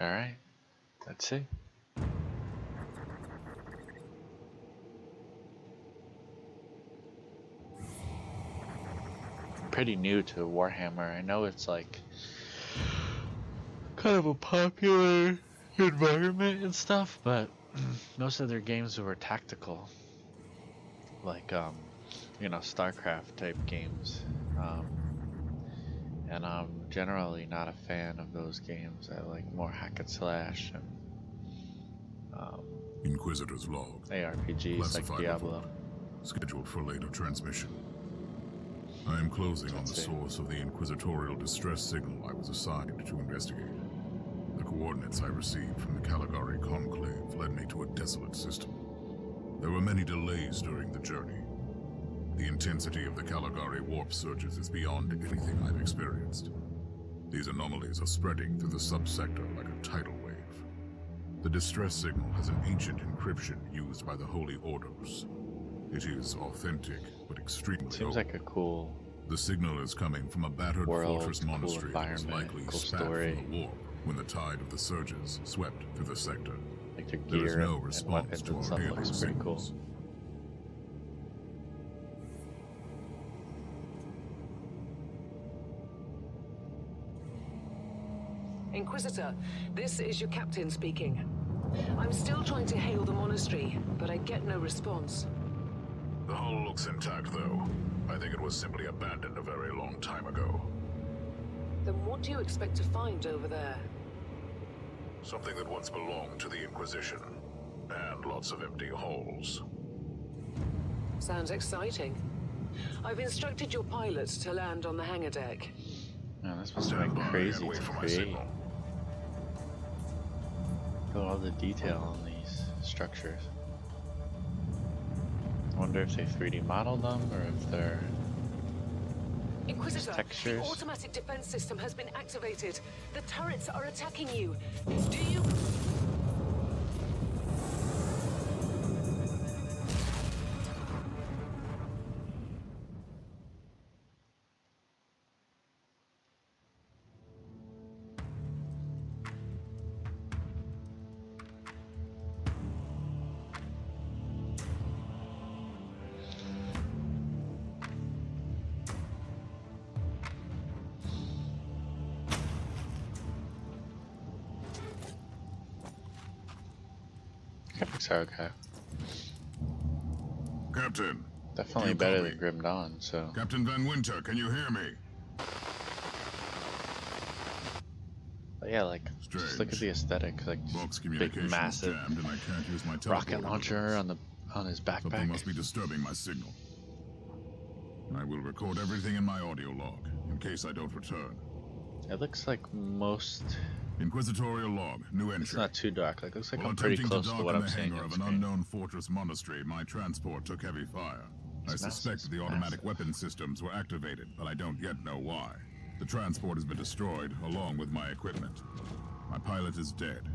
Alright, let's see. Pretty new to Warhammer. I know it's like kind of a popular environment and stuff, but most of their games were tactical, like StarCraft type games, and I'm generally not a fan of those games. I like more hack and slash and Inquisitor's log. ARPGs like Diablo. Scheduled for later transmission. I am closing on the source of the inquisitorial distress signal I was assigned to investigate. The coordinates I received from the Caligari Conclave led me to a desolate system. There were many delays during the journey. The intensity of the Caligari warp surges is beyond anything I've experienced. These anomalies are spreading through the subsector like a tidal wave. The distress signal has an ancient encryption used by the Holy Orders. It is authentic, but extremely Seems like a cool The signal is coming from a battered fortress monastery that was likely spat from the warp when the tide of the surges swept through the sector. Like their There is gear no and response weapons to and our stuff hailing looks pretty cool. signals. Inquisitor, this is your captain speaking. I'm still trying to hail the monastery, but I get no response. The hull looks intact, though. I think it was simply abandoned a very long time ago. Then what do you expect to find over there? Something that once belonged to the Inquisition, and lots of empty holes. Sounds exciting. I've instructed your pilots to land on the hangar deck. Man, this must have Stand been by crazy and wait to for my create. signal. Look at all the detail on these structures. I wonder if they 3D modeled them or if they're Inquisitor, textures. the automatic defense system has been activated. The turrets are attacking you. Do you... Graphics are okay. Captain! Definitely You better copy? than Grim Dawn, so. Captain Van Winter, can you hear me? But yeah, like, just look at the aesthetic, like Box big, communication is massive jammed and I can't use my rocket teleporter launcher device. on his Something backpack. must be disturbing my signal. I will record everything in my audio log, in case I don't return. It looks like most. Inquisitorial log, new entry. It's not too dark. Like, looks like While I'm pretty attempting close to to dock what in I'm the seeing hangar on of an screen. unknown fortress monastery, my transport took heavy fire. I It's suspect massive, the it's automatic massive. weapon systems were activated, but I don't yet know why. The transport has been destroyed, along with my equipment. My pilot is dead.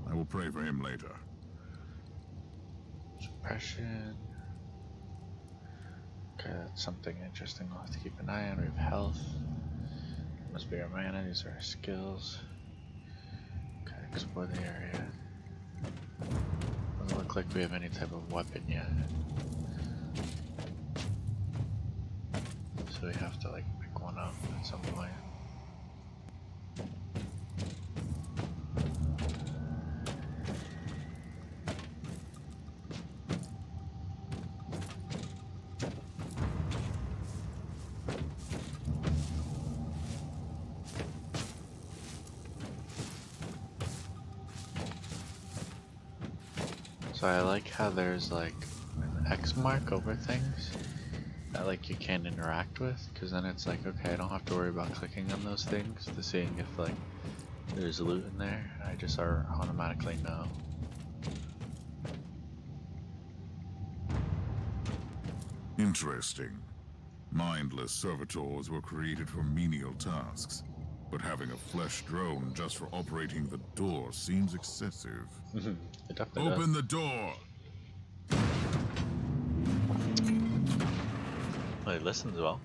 I will pray for him later. Suppression. Okay, that's something interesting we'll have to keep an eye on. We have health. Must be our mana, these are our skills. Okay, explore the area. Doesn't look like we have any type of weapon yet. So we have to like pick one up at some point. So I like how there's like an X mark over things that like you can't interact with, because then it's like, okay, I don't have to worry about clicking on those things to seeing if like there's loot in there. I just automatically know. Interesting. Mindless servitors were created for menial tasks, but having a flesh drone just for operating the door seems excessive. It definitely Open the door! does. Well, it listens well.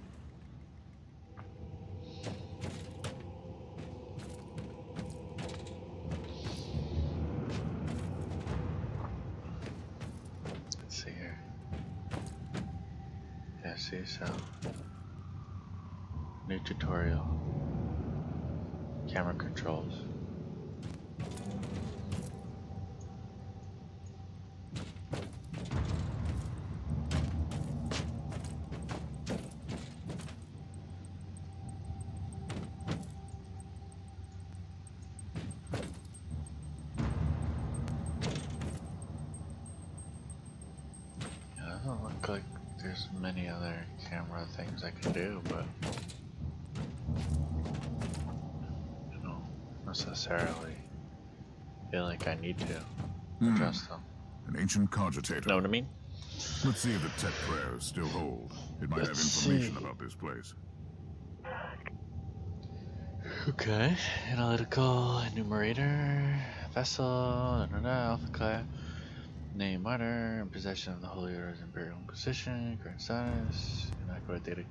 Okay, so new tutorial. Camera controls. Yeah, it doesn't look like there's many other camera things I can do, but I don't necessarily feel like I need to adjust them. An ancient cogitator. Know what I mean? Let's see if the tech prayers still hold. It might have information about this place. Okay, analytical enumerator, vessel, alpha class, name martyr, in possession of the Holy Order's Imperial Inquisition, current status, inaccurate data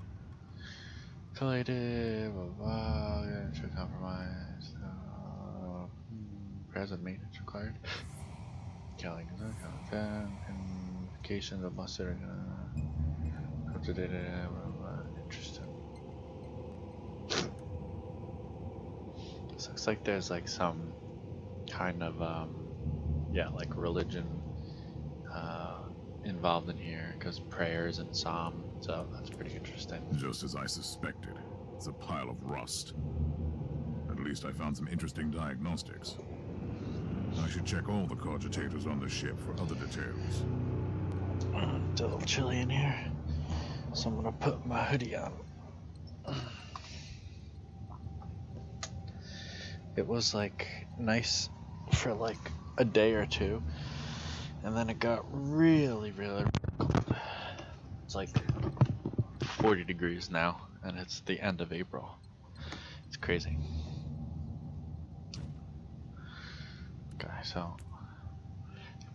collated, blah blah, should compromise, present maintenance required, killing, communications of mustard, crypto data, interesting. This looks like there's like some kind of yeah, like religion involved in here, because prayers and psalm, so that's pretty interesting. Just as I suspected. It's a pile of rust. At least I found some interesting diagnostics. I should check all the cogitators on the ship for other details. It's a little chilly in here, so I'm gonna put my hoodie on. It was like nice for like a day or two, and then it got really cold. It's like 40 degrees now, and it's the end of April. It's crazy. Okay, so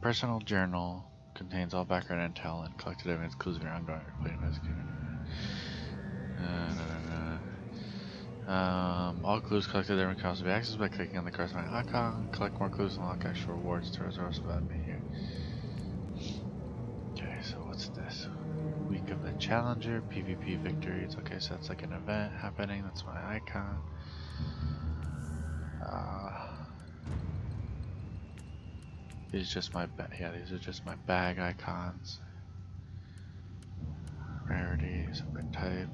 personal journal contains all background intel and collected evidence clues of your ongoing investigation. All clues collected there can also be accessed by clicking on the corresponding icon. Collect more clues and unlock extra rewards to resource about me here. Okay, so what's this? Week of the Challenger, PvP victories. Okay, so that's like an event happening. That's my icon. These are just my these are just my bag icons. Rarities, quick type.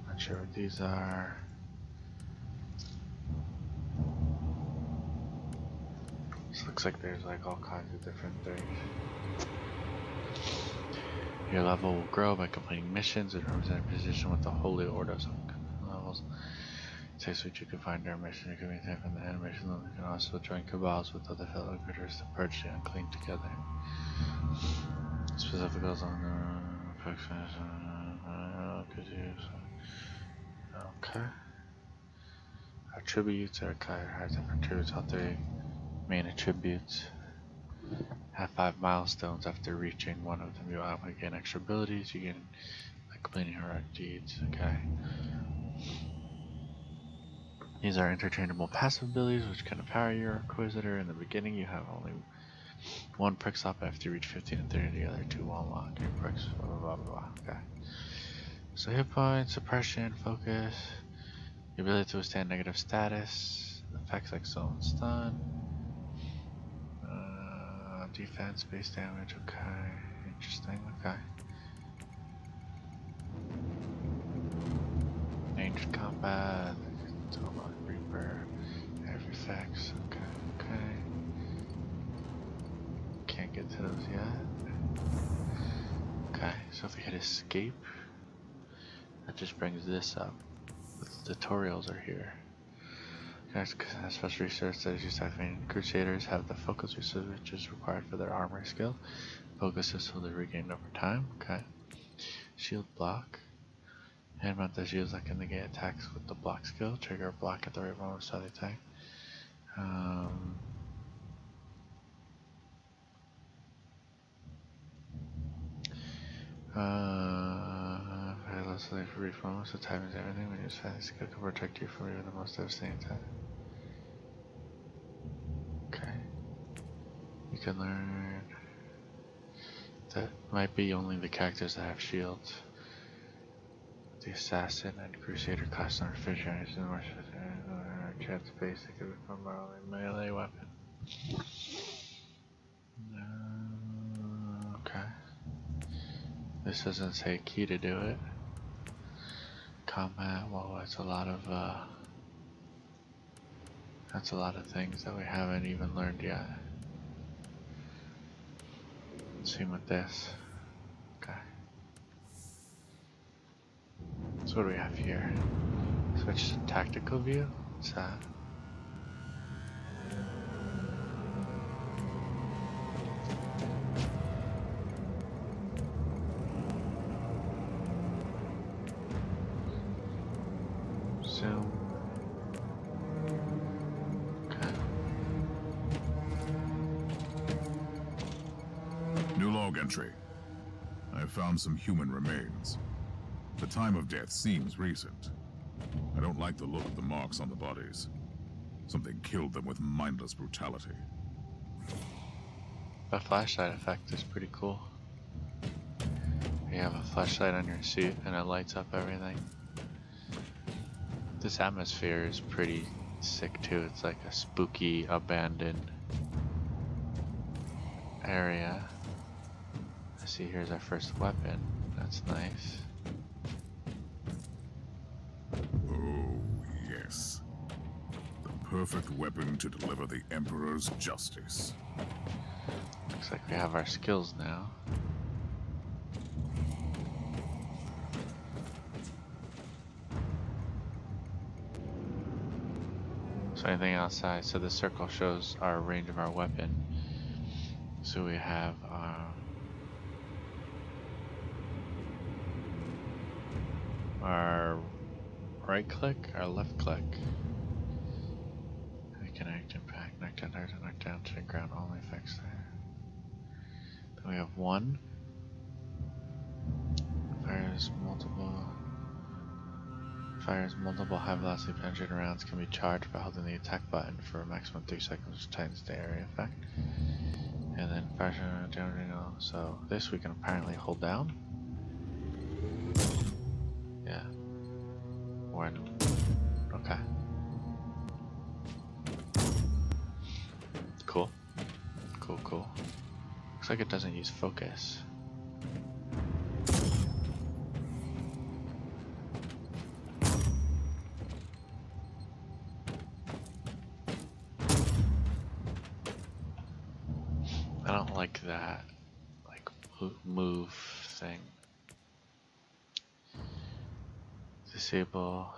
Not sure what these are. This looks like there's like all kinds of different things. Your level will grow by completing missions and represent a position with the Holy Order. Some levels. Takes which you can find during mission. You can maintain from the animation. You can also join cabals with other fellow critters to purge the unclean together. Specific goals on the okay. Attributes are higher different attributes. All three main attributes have 5 milestones. After reaching one of them, you automatically gain extra abilities. You gain like completing heroic deeds. Okay. These are interchangeable passive abilities which can empower your Inquisitor. In the beginning, you have only one prick stop. After you reach 15 and 30, the other two will unlock new pricks. Blah blah blah blah. Okay. So hit points, suppression, focus, the ability to withstand negative status, effects like slow and stun, defense, base damage. Okay, interesting. Okay. Ranged combat, Reaper, have effects. Okay. Can't get to those yet. Okay, so if we hit escape, that just brings this up. The tutorials are here. Special research that is used to activate Crusaders have the focus research which is required for their armor skill. Focus is slowly regained over time. Okay. Shield block. Hand mount the shields that can negate attacks with the block skill. Trigger a block at the right moment to start the attack. Let's say for brief moments, the time is everything. When you use fast skill can protect you from even the most devastating attack. Okay. You can learn That might be only the characters that have shields. The assassin and crusader class on refrigerators and more chance space that could become our only melee weapon. Okay. This doesn't say key to do it. Combat, well, that's a lot of things that we haven't even learned yet. Same with this. Okay. So what do we have here? Switch to tactical view? What's that? Zoom. Okay. New log entry. I have found some human remains. The time of death seems recent. I don't like the look of the marks on the bodies. Something killed them with mindless brutality. The flashlight effect is pretty cool. You have a flashlight on your suit and it lights up everything. This atmosphere is pretty sick too. It's like a spooky, abandoned area. I see here's our first weapon. That's nice. Oh, yes. The perfect weapon to deliver the Emperor's justice. Looks like we have our skills now. So anything outside, so the circle shows our range of our weapon. So we have our right click, our left click. We connect, impact, knock down, target, knock down to the ground, only effects there. Then we have one. Fires multiple high velocity penetrating rounds, can be charged by holding the attack button for a maximum 3 seconds, which tightens the area effect. And then fire damaging, so this we can apparently hold down. Yeah. When. Okay. Cool. Cool, cool. Looks like it doesn't use focus. I don't like that, like, move thing. Disable.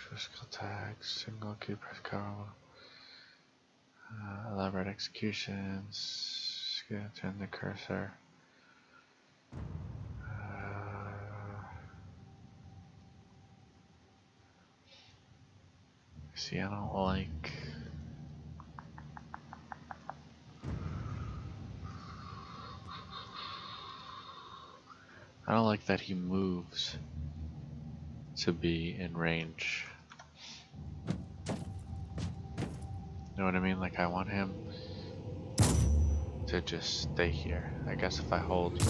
Physical tags, single key press cover. Elaborate executions. Turn the cursor. See, I don't like. I don't like that he moves to be in range. You know what I mean? Like, I want him to just stay here. I guess if I hold,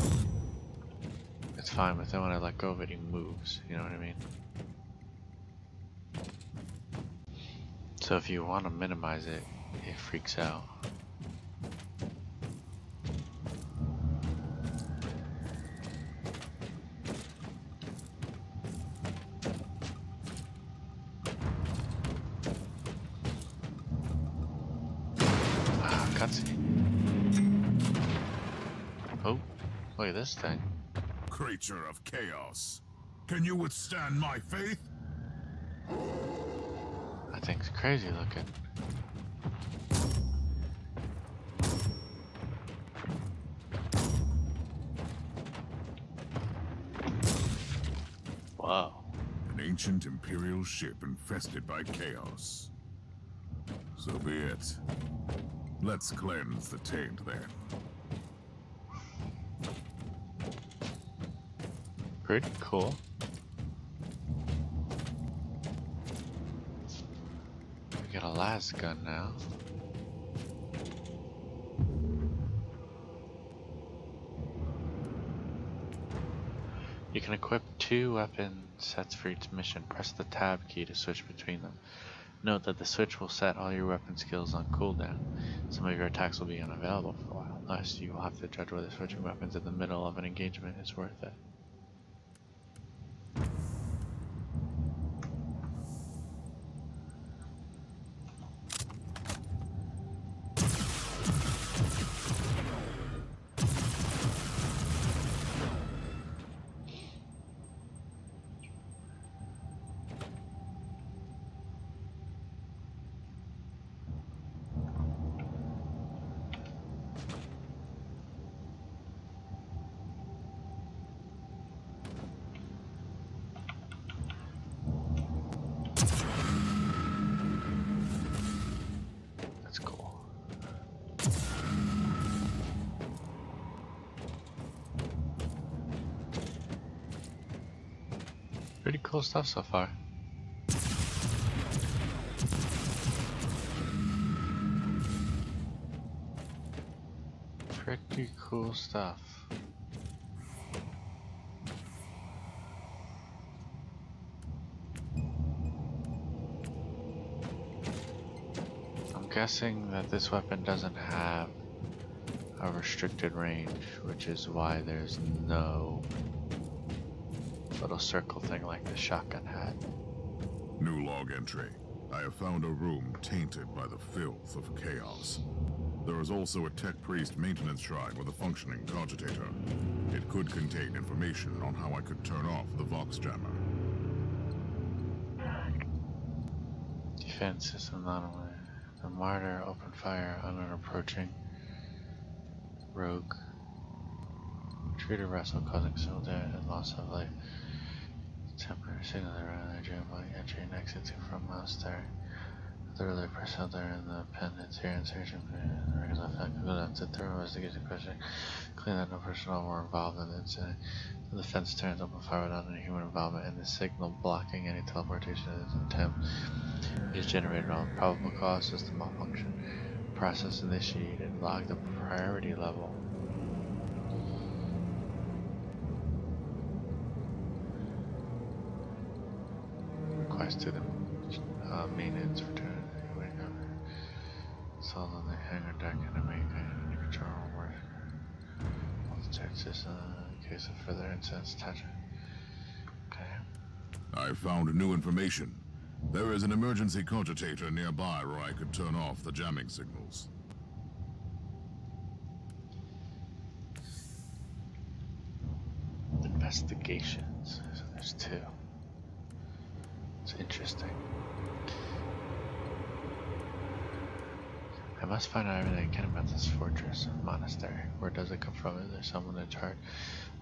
it's fine, but then when I let go of it, he moves. You know what I mean? So if you want to minimize it, it freaks out. Cutscene. Oh, look at this thing. Creature of chaos. Can you withstand my faith? That thing's crazy looking. Wow. An ancient Imperial ship infested by chaos. So be it. Let's cleanse the taint then. Pretty cool. We get las gun now. You can equip 2 weapon sets for each mission. Press the tab key to switch between them. Note that the switch will set all your weapon skills on cooldown. Some of your attacks will be unavailable for a while. Thus, you will have to judge whether switching weapons in the middle of an engagement is worth it. That's cool. Pretty cool stuff so far. Pretty cool stuff. I'm guessing that this weapon doesn't have a restricted range, which is why there's no little circle thing like the shotgun had. New log entry. I have found a room tainted by the filth of chaos. There is also a tech priest maintenance shrine with a functioning cogitator. It could contain information on how I could turn off the Vox jammer. Defense system not only. The Martyr opened fire on an approaching rogue. Treated wrestle, causing civil death and loss of life. Temporary signal around their jail by entry and exit from monastery. Thoroughly personnel there in the pendants here and searching for the regular fact. That's a thorough investigation question. Clean that no personnel were involved in the incident. The defense turns open fire without any human involvement, and the signal blocking any teleportation of this attempt is generated on probable cause system malfunction. Process initiated. Log the priority level. Request to the maintenance return. Assault on the hangar deck and a main control room. Check this in case of further incidents. Attachment. Okay. I found new information. There is an emergency cogitator nearby where I could turn off the jamming signals. Investigations. So there's 2. It's interesting. I must find out everything I can about this fortress and monastery. Where does it come from? Is there someone in charge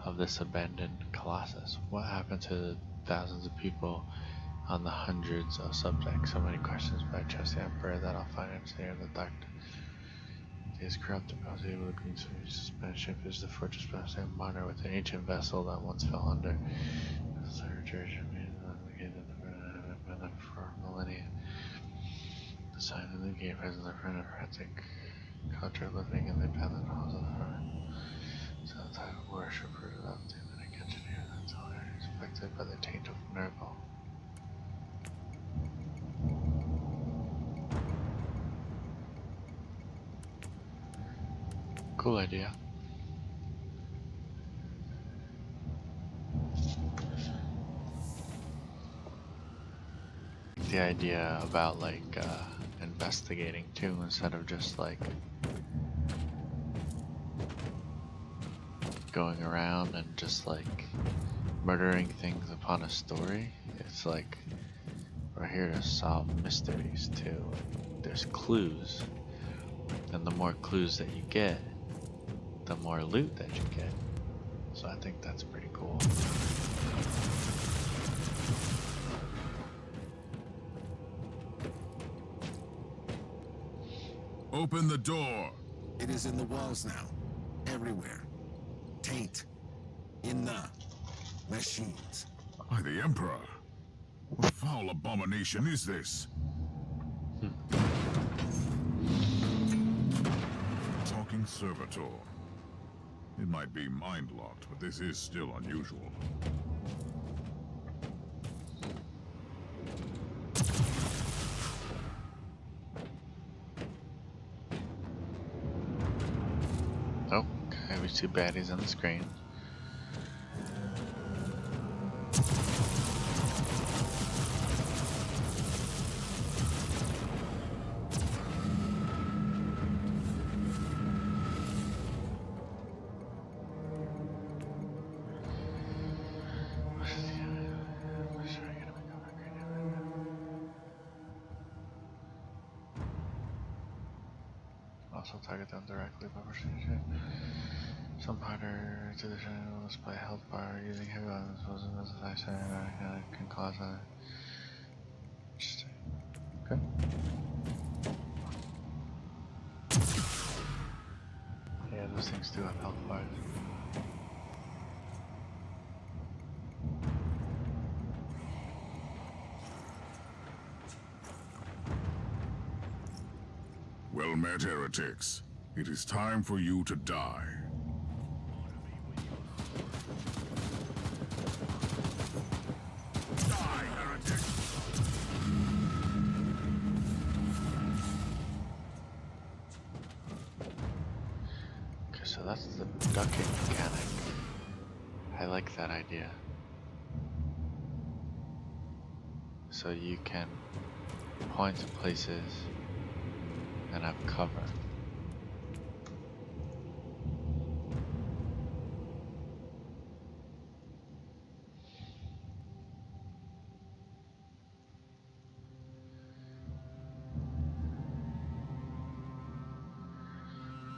of this abandoned colossus? What happened to the thousands of people on the hundreds of subjects? So many questions, but I trust the Emperor that I'll find answer in the dark. He is corrupt, I was able to glean some Spanish ship is the fortress of Martyr with an ancient vessel that once fell under the third church for millennia. The sign of the gate presents a friend of heretic culture living in the abandoned halls of the heart. So the type of worshipper of the demonic engineer that's all expected by the taint of Nurgle. Cool idea. The idea about like investigating too, instead of just like going around and just like murdering things upon a story. It's like we're here to solve mysteries too. There's clues, and the more clues that you get, the more loot that you get. So I think that's pretty cool. Open the door! It is in the walls now. Everywhere. Taint. In the machines. By the Emperor! What foul abomination is this? One servitor. It might be mind-locked, but this is still unusual. Oh, okay, we see baddies on the screen. Also target them directly by pushing it. Some harder to the channel will display health bar using heavy weapons as a flash can cause a interesting. Okay. Yeah, those things do have health bars. Well met, heretics. It is time for you to die. Die, heretic! Okay, so that's the ducking mechanic. I like that idea. So you can point to places and have cover.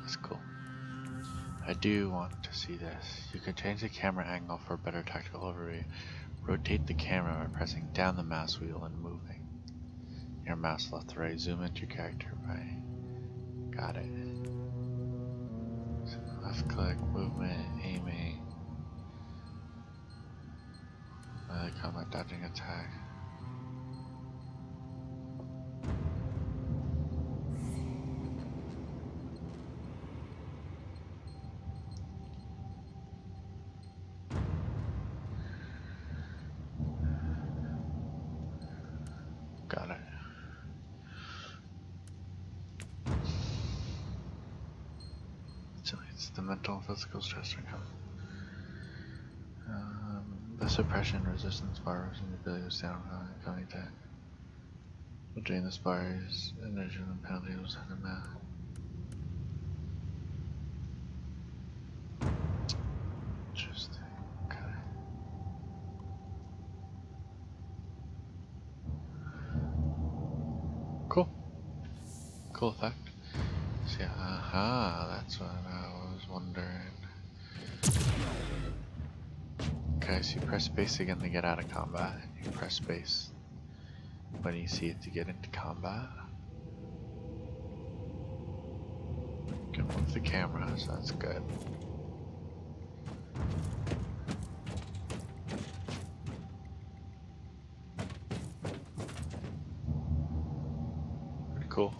That's cool. I do want to see this. You can change the camera angle for a better tactical overview. Rotate the camera by pressing down the mouse wheel and moving your mouse left to right. Zoom into your character by. Got it. So left click, movement, aiming. Melee combat, dodging attack. Got it. So it's the mental and physical stress income. The suppression, resistance bars, and the ability to stand on coming attack. Will drain the spars, energy and penalty will send them out. Interesting. Okay. Cool. Cool effect. See, aha, that's what I was wondering. Okay, so you press space again to get out of combat. You press space when you see it to get into combat. You can move the camera, so that's good. Pretty cool.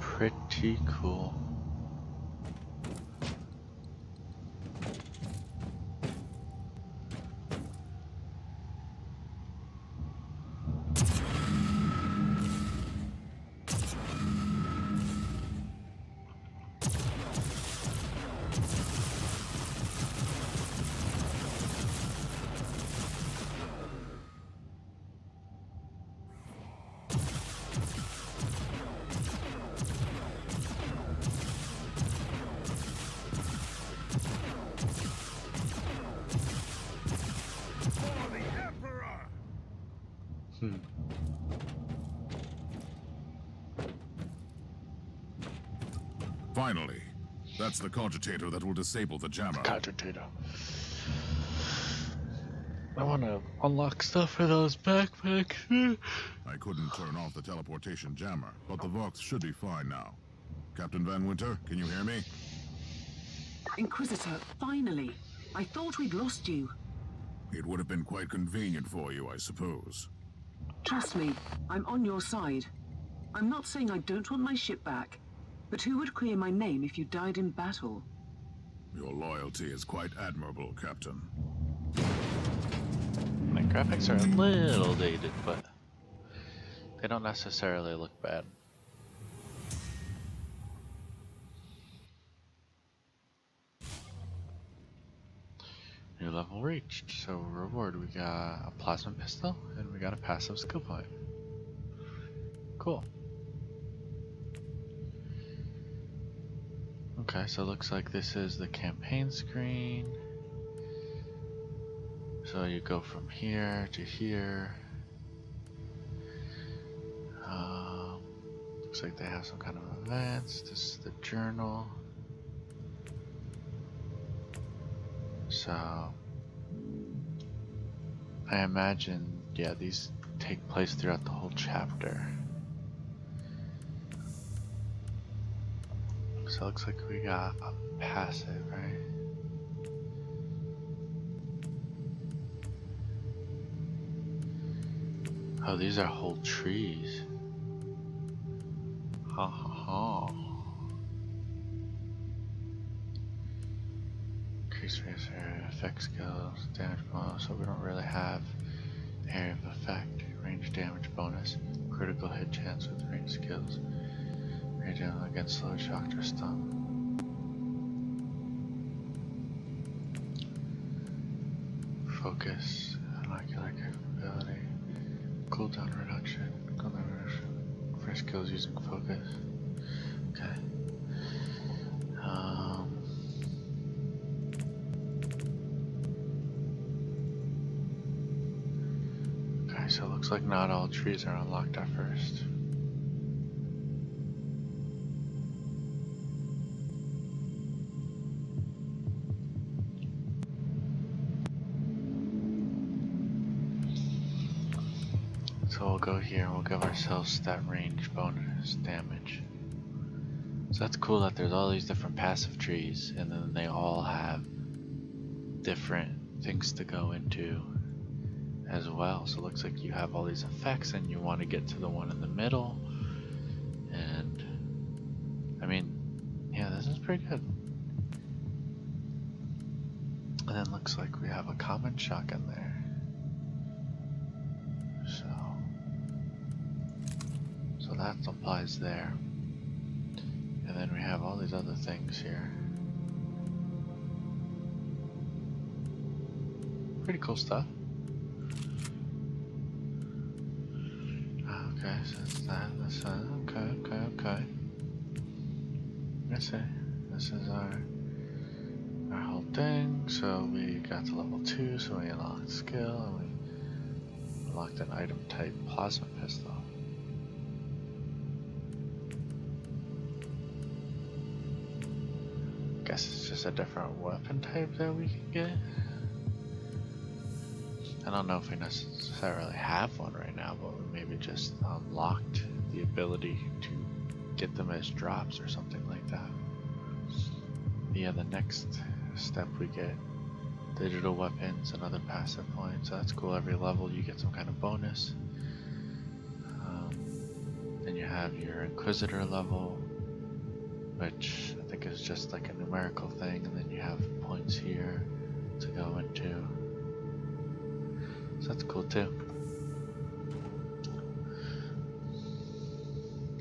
Pretty cool. Finally, that's the cogitator that will disable the jammer. Cogitator. I want to unlock stuff for those backpacks. I couldn't turn off the teleportation jammer, but the Vox should be fine now. Captain Van Winter, can you hear me? Inquisitor, finally. I thought we'd lost you. It would have been quite convenient for you, I suppose. Trust me, I'm on your side. I'm not saying I don't want my ship back, but who would clear my name if you died in battle? Your loyalty is quite admirable, Captain. My graphics are a little dated, but they don't necessarily look bad. New level reached. So reward, we got a plasma pistol and we got a passive skill point. Cool. Okay, so it looks like this is the campaign screen. So you go from here to here. Looks like they have some kind of events. This is the journal. So I imagine, yeah, these take place throughout the whole chapter. So it looks like we got a passive, right? Oh, these are whole trees. Ha ha ha. Increase race area, effect skills, damage bonus, so we don't really have area of effect, range damage bonus, critical hit chance with range skills, range against slow, shocked, or stun. Focus, molecular capability, cooldown reduction, for skills using focus. Okay. Okay, so it looks like not all trees are unlocked at first. So we'll go here and we'll give ourselves stat range bonus damage. So that's cool that there's all these different passive trees and then they all have different things to go into as well. So it looks like you have all these effects and you want to get to the one in the middle. And I mean, yeah, this is pretty good. And then looks like we have a common shotgun there. So that applies there. And then we have all these other things here. Pretty cool stuff. Okay, so it's that, that's that. Okay. I see. This is our whole thing. So we got to level 2, so we unlocked skill, and we unlocked an item type plasma pistol. Guess it's just a different weapon type that we can get. I don't know if we necessarily have one right now, but we maybe just unlocked the ability to get them as drops or something like that. Yeah, the next step we get digital weapons, another passive point, so that's cool. Every level you get some kind of bonus. Then you have your Inquisitor level, which I think is just like a numerical thing, and then you have points here to go into. So that's cool too.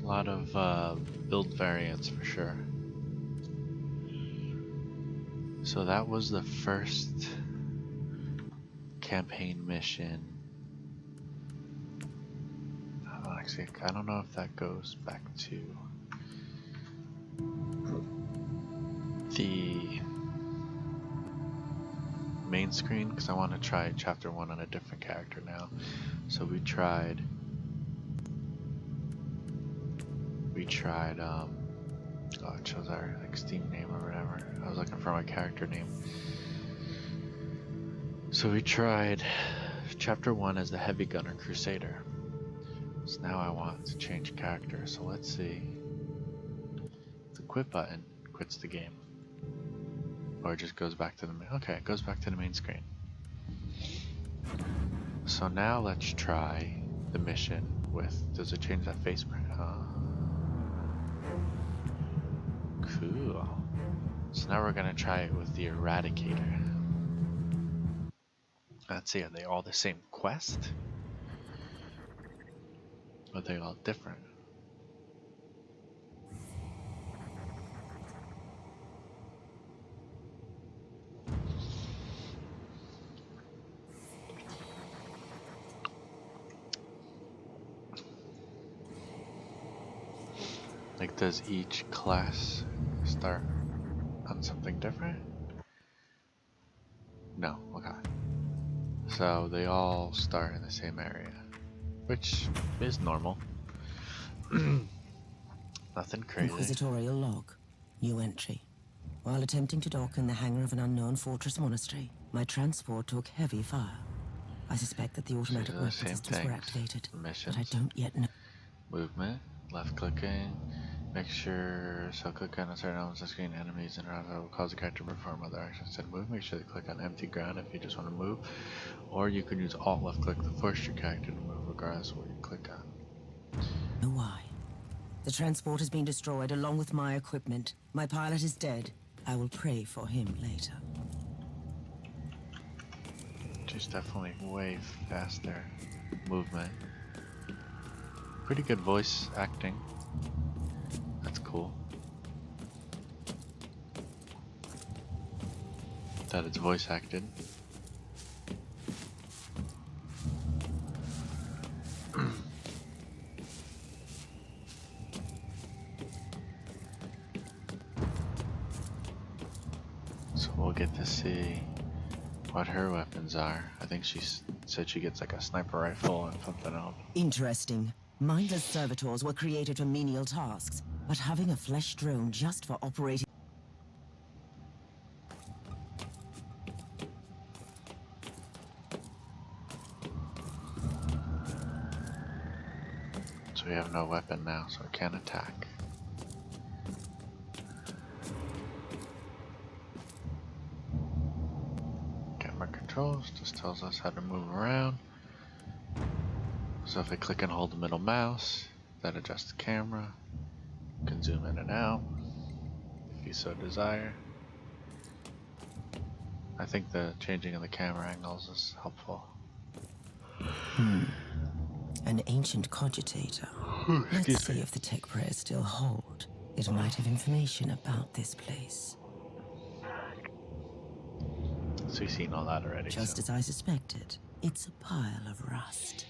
A lot of build variants for sure. So that was the first campaign mission. Actually, I don't know if that goes back to the main screen, because I want to try chapter 1 on a different character now. So we tried oh, it shows our like Steam name or whatever. I was looking for my character name. So we tried chapter 1 as the heavy gunner Crusader. So now I want to change character, so let's see. The quit button quits the game. Or it just goes back to the main. Okay, it goes back to the main screen. So now let's try the mission with, does it change that face print? Cool. So now we're gonna try it with the Eradicator. Let's see, are they all the same quest? Or are they all different? Like, does each class start on something different? No, okay. So they all start in the same area, which is normal. Nothing crazy. Inquisitorial log. New entry. While attempting to dock in the hangar of an unknown fortress monastery, my transport took heavy fire. I suspect that the automatic weapon systems were activated, Missions. but I don't yet know. Movement, left clicking, make sure so click on a certain element of the screen, enemies and around will cause the character to perform other actions instead of move. Make sure to click on empty ground if you just want to move, or you can use alt left click to force your character to move regardless of what you click on. Why? The transport has been destroyed along with my equipment. My pilot is dead. I will pray for him later. She's definitely way faster movement. Pretty good voice acting. That's cool. That it's voice acted. So we'll get to see what her weapons are. I think she said she gets like a sniper rifle and something else. Interesting. Mindless servitors were created for menial tasks, but having a flesh drone just for operating... So we have no weapon now, so we can't attack. Camera controls just tells us how to move around. So if I click and hold the middle mouse, that adjusts the camera. You can zoom in and out if you so desire. I think the changing of the camera angles is helpful. An ancient cogitator. Let's see if the tech prayers still hold. It might have information about this place. So you've seen all that already. Just as I suspected, it's a pile of rust.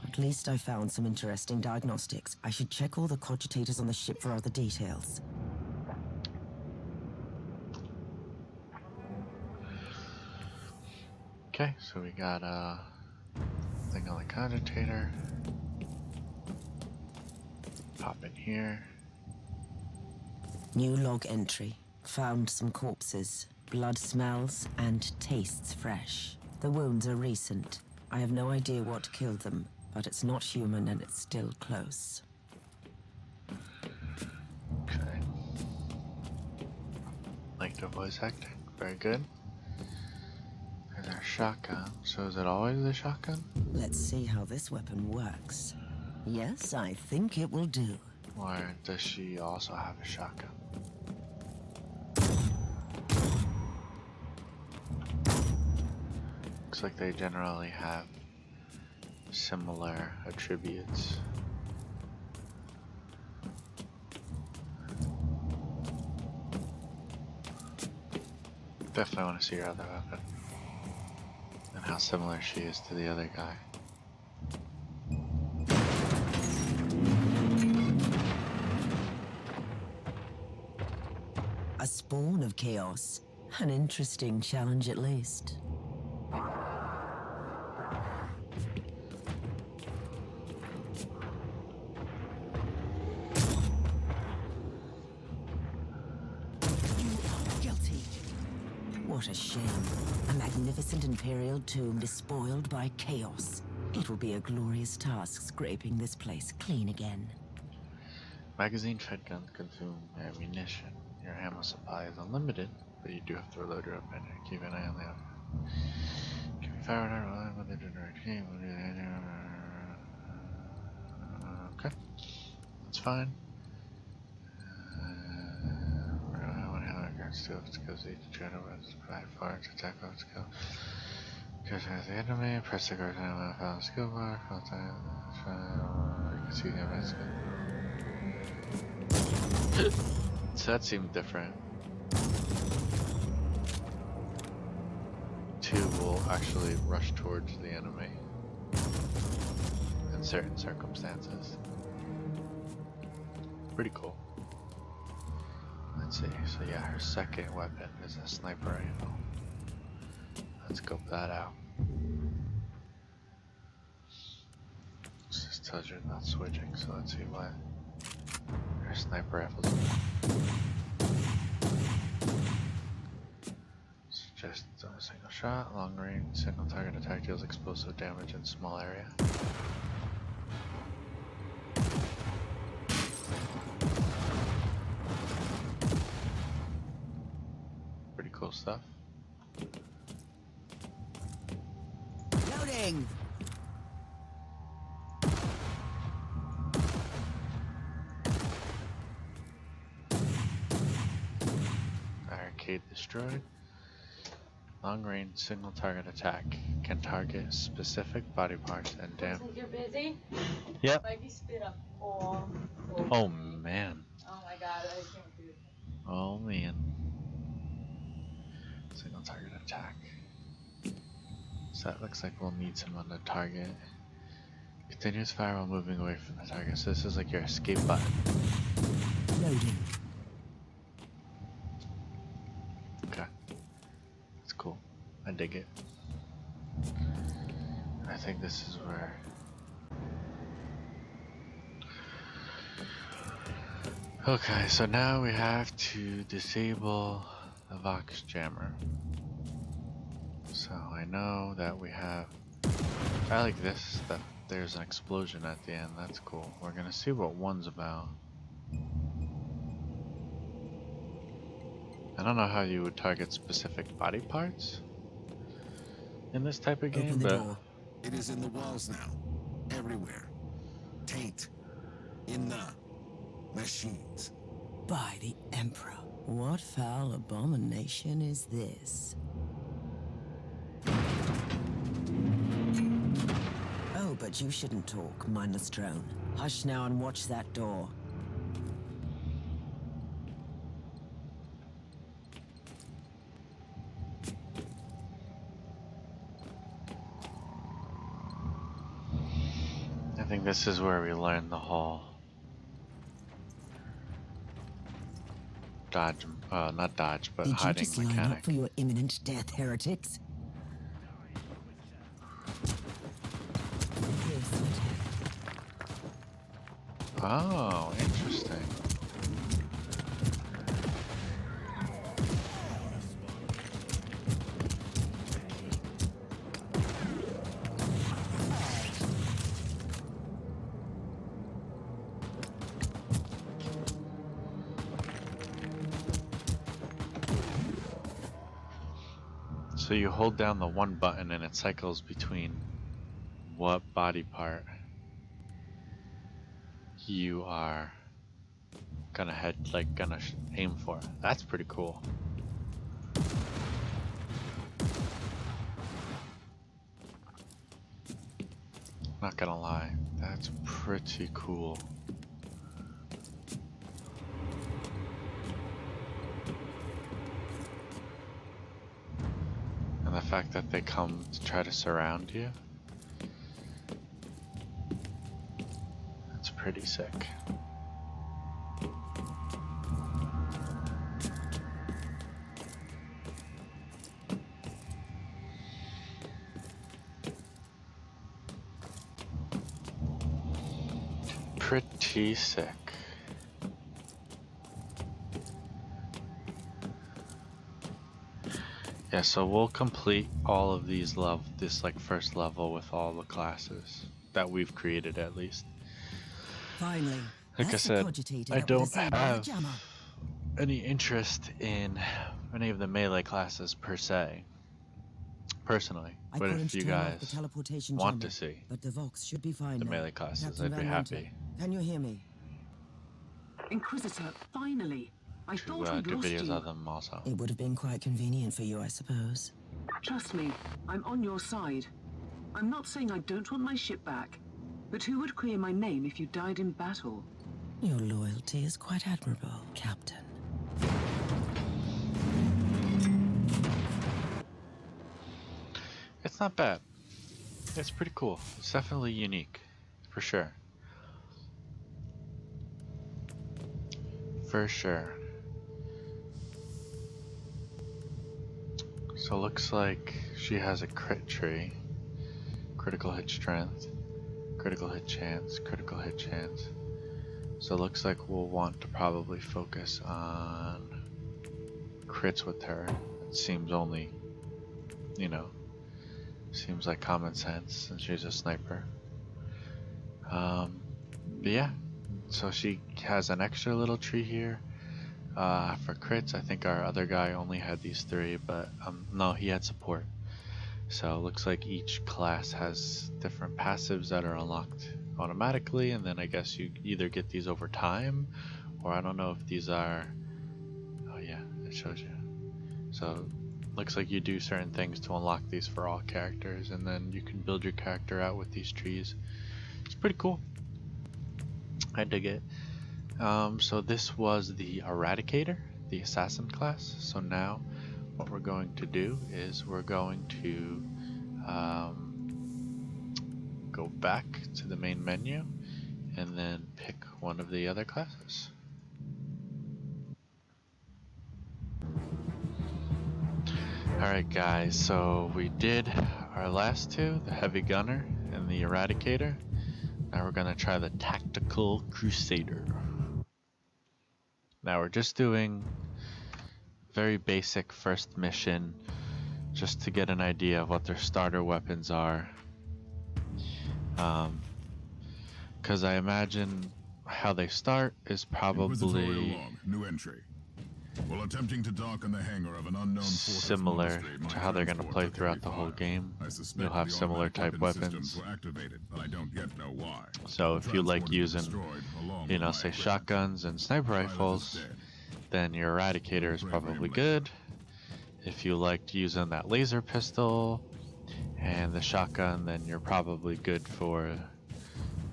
At least I found some interesting diagnostics. I should check all the cogitators on the ship for other details. Okay, so we got a thing on the cogitator. Pop in here. New log entry. Found some corpses. Blood smells and tastes fresh. The wounds are recent. I have no idea what killed them, but it's not human and it's still close. Okay. Like the voice acting. Very good. There's our shotgun. So is it always the shotgun? Let's see how this weapon works. Yes, I think it will do. Or does she also have a shotgun? Looks like they generally have similar attributes. Definitely want to see her other weapon. And how similar she is to the other guy. A spawn of chaos. An interesting challenge at least. What a shame. A magnificent Imperial tomb despoiled by chaos. It will be a glorious task scraping this place clean again. Magazine fed guns consume ammunition. Your ammo supply is unlimited, but you do have to reload your weapon and keep an eye on the other. Can be fired out with a direct aim. Okay, that's fine. Skills each general provide fire to attack on skill. Because as the enemy, press the correct element on the skill bar, you can see the event skill. So that seemed different. 2 will actually rush towards the enemy in certain circumstances. Pretty cool. Let's see, so yeah, her second weapon is a sniper rifle. Let's scope that out. This just tells you about switching, so let's see what her sniper rifle's about. It's just a single shot, long range, single target attack deals explosive damage in small area. Cool stuff. Loading! Arcade destroyed. Long range single target attack can target specific body parts and damage. You're busy? Yep. Mikey spit up all over Oh me. man. Oh my god, I can't do it. Oh man. Single target attack. So that looks like we'll need someone to target. Continuous fire while moving away from the target. So this is like your escape button. Loading. Okay. That's cool. I dig it. I think this is where... Okay, so now we have to disable the Vox Jammer. So I know that we have... I like this, that there's an explosion at the end. That's cool. We're gonna see what one's about. I don't know how you would target specific body parts in this type of game, Open the but door. It is in the walls now. Everywhere. Taint. In the machines. By the Emperor. What foul abomination is this? Oh, but you shouldn't talk, mindless drone. Hush now and watch that door. I think this is where we learn the whole dodge, not dodge, but Did you hiding just line up mechanic. for your imminent death, heretics? Oh, interesting. So you hold down the one button and it cycles between what body part you are gonna aim for. That's pretty cool. Not gonna lie, that's pretty cool. And the fact that they come to try to surround you, that's pretty sick. Pretty sick. Yeah, so we'll complete all of these this like first level with all the classes that we've created at least. Finally. Like I that's the said, cogitator I that don't was saved by the have jammer. any interest in any of the melee classes per se. personally. I But couldn't if you turn off the guys teleportation want jammer, to see but the Vox should be fine the now. melee classes, Captain I'd be Van Winter, happy can you hear me? Inquisitor, finally. I to thought we'd do lost videos you. of them also. It would have been quite convenient for you, I suppose. Trust me, I'm on your side. I'm not saying I don't want my ship back, but who would clear my name if you died in battle? Your loyalty is quite admirable, Captain. It's not bad. It's pretty cool. It's definitely unique, for sure. For sure. So it looks like she has a crit tree. Critical hit strength, critical hit chance, critical hit chance. So it looks like we'll want to probably focus on crits with her. It seems only, you know, seems like common sense since she's a sniper. But yeah, so she has an extra little tree here. For crits, I think our other guy only had these 3, but no, he had support. So it looks like each class has different passives that are unlocked automatically, and then I guess you either get these over time, or I don't know if these are... Oh yeah, it shows you. So looks like you do certain things to unlock these for all characters, and then you can build your character out with these trees. It's pretty cool. I dig it. So this was the Eradicator, the assassin class. So now what we're going to do is we're going to go back to the main menu and then pick one of the other classes. Alright guys, so we did our last 2, the Heavy Gunner and the Eradicator. Now we're going to try the Tactical Crusader. Now we're just doing very basic first mission just to get an idea of what their starter weapons are. Because I imagine how they start is Inquisitorial probably log, new entry. While attempting to dock in the hangar of an unknown fortress similar monastery, my to how they're going to transport play took throughout heavy the whole fire. game. I suspect You'll have the similar automatic type weapon weapons. systems were activated, but I don't yet know why. So The if you like transport has been using, destroyed, along you with know, my say equipment. shotguns and sniper Pilot is rifles, dead. then your Eradicator is Pray for him probably later. good. If you liked using that laser pistol and the shotgun, then you're probably good for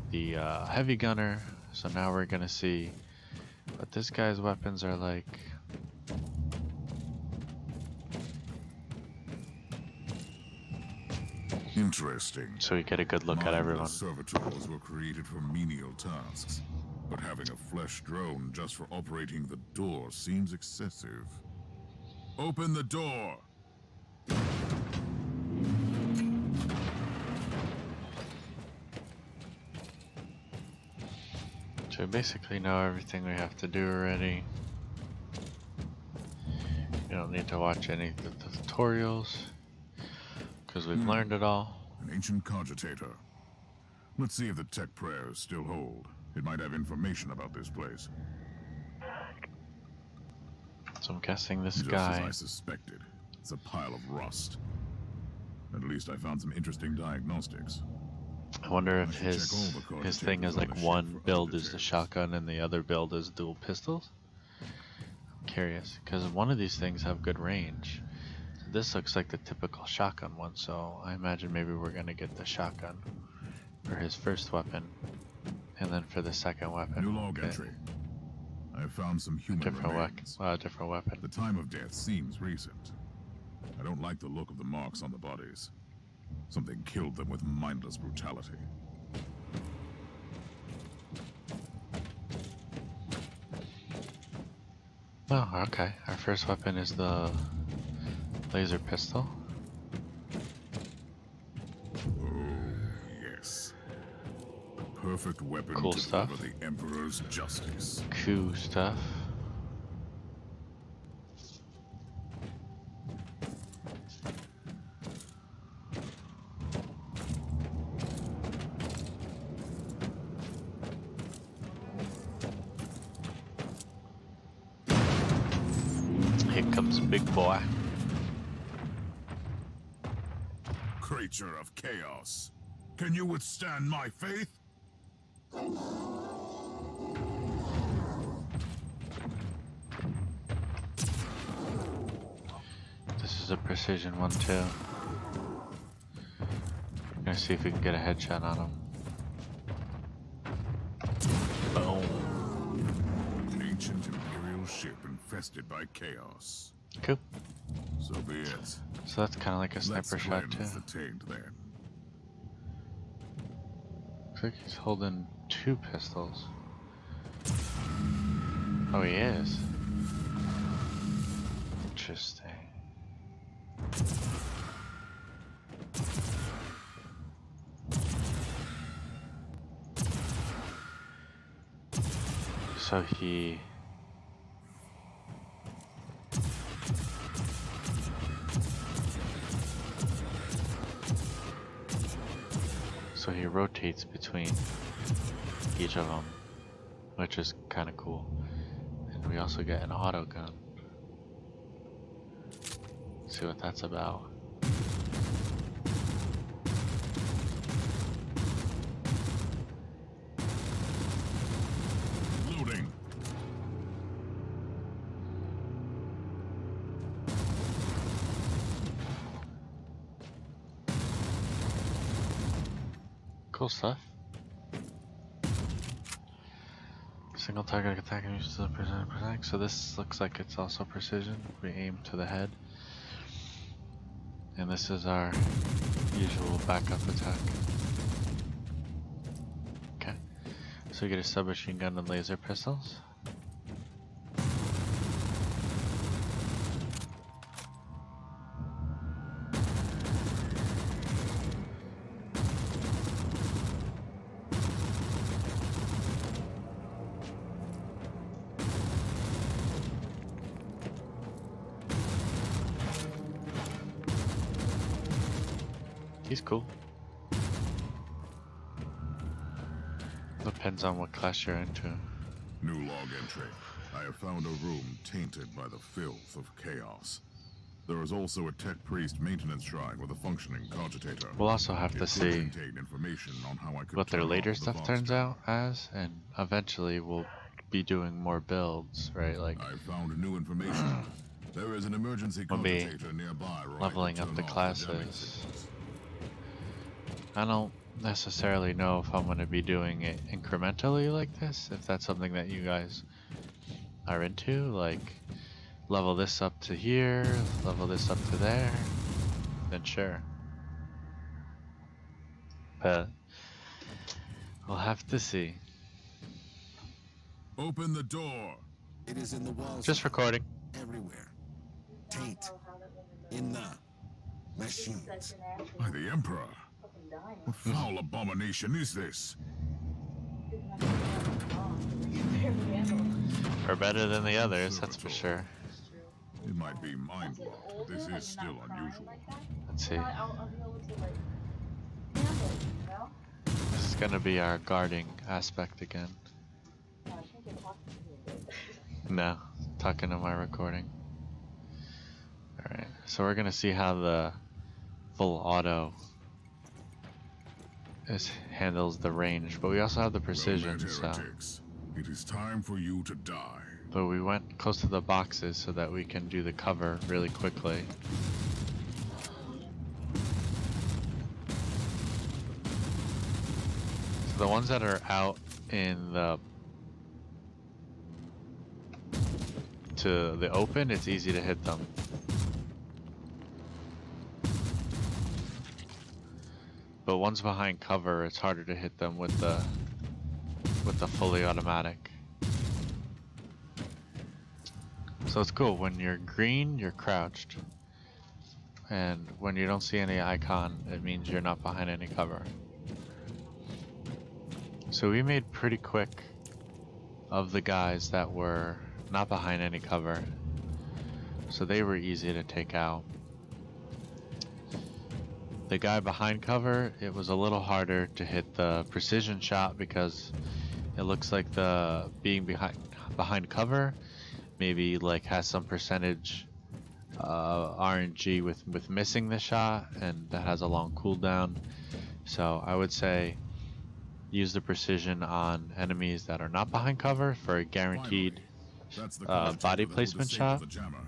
the Heavy Gunner. So now we're gonna see what this guy's weapons are like. Interesting. So you get a good look at everyone. Mindless servitors were created for menial tasks, but having a flesh drone just for operating the door seems excessive. Open the door! So we basically know everything we have to do already. You don't need to watch any of the tutorials because we've learned it all. An ancient cogitator. Let's see if the tech prayers still hold. It might have information about this place. So I'm guessing this Just guy. as I suspected. It's a pile of rust. At least I found some interesting diagnostics. I wonder I if should check his all the his thing cogitators is on like the ship one for other build is the details. shotgun and the other build is dual pistols. I'm curious because one of these things have good range. This looks like the typical shotgun one, so I imagine maybe we're gonna get the shotgun for his first weapon, and then for the second weapon, New log get entry. I have found some a human different remains. different weapon. The time of death seems recent. I don't like the look of the marks on the bodies. Something killed them with mindless brutality. Oh, okay. Our first weapon is the laser pistol. Oh, yes. The perfect weapon Cool to stuff. deliver the Emperor's justice. Cool stuff. Here comes big boy. creature of chaos. Can you withstand my faith? This is a precision one too. Gonna see if we can get a headshot on him. Boom. An ancient Imperial ship infested by chaos. Cool. So be it. So that's kind of like a sniper shot too. Let's cleanse the taint then. Looks like he's holding 2 pistols. Oh, he is. Interesting. So he... So he rotates between each of them, which is kind of cool. And we also get an auto gun. Let's see what that's about. Loading. Cool stuff. Single target attack and uses the precision. So this looks like it's also precision. We aim to the head. And this is our usual backup attack. Okay. So we get a submachine gun and laser pistols. He's cool. Depends on what class you're into. New log entry. I have found a room tainted by the filth of chaos. There is also a tech priest maintenance shrine with a functioning cogitator. We'll also have to It could see contain information on how I could what their turn later off the stuff boss turns tower. out as, and eventually we'll be doing more builds, right? Like I found new information. There is an emergency We'll be cogitator nearby. Where I leveling could up turn the off classes. jamming signals. I don't necessarily know if I'm going to be doing it incrementally like this, if that's something that you guys are into, like level this up to here, level this up to there, then sure. But we'll have to see. Open the door. It is in the walls. Just recording. Everywhere. Taint. In the machines. By the Emperor. What foul abomination is this? We're better than the others, that's for sure. It might be mind-blowing, but this is still unusual. Let's see. I'll be able to like handle it, you know? This is going to be our guarding aspect again. I think you're talking to me a bit. No, talking to my recording. Alright, so we're gonna see how the full auto handles the range, but we also have the precision, Well met, so. heretics. It is time for you to die. But we went close to the boxes so that we can do the cover really quickly. So the ones that are out in the to the open, it's easy to hit them. But ones behind cover, it's harder to hit them with the fully automatic. So it's cool, when you're green, you're crouched. And when you don't see any icon, it means you're not behind any cover. So we made pretty quick of the guys that were not behind any cover. So they were easy to take out. The guy behind cover, it was a little harder to hit the precision shot because it looks like the being behind cover maybe like has some percentage RNG with missing the shot, and that has a long cooldown. So I would say use the precision on enemies that are not behind cover for a guaranteed That's the body commutator that will placement disable shot. the jammer.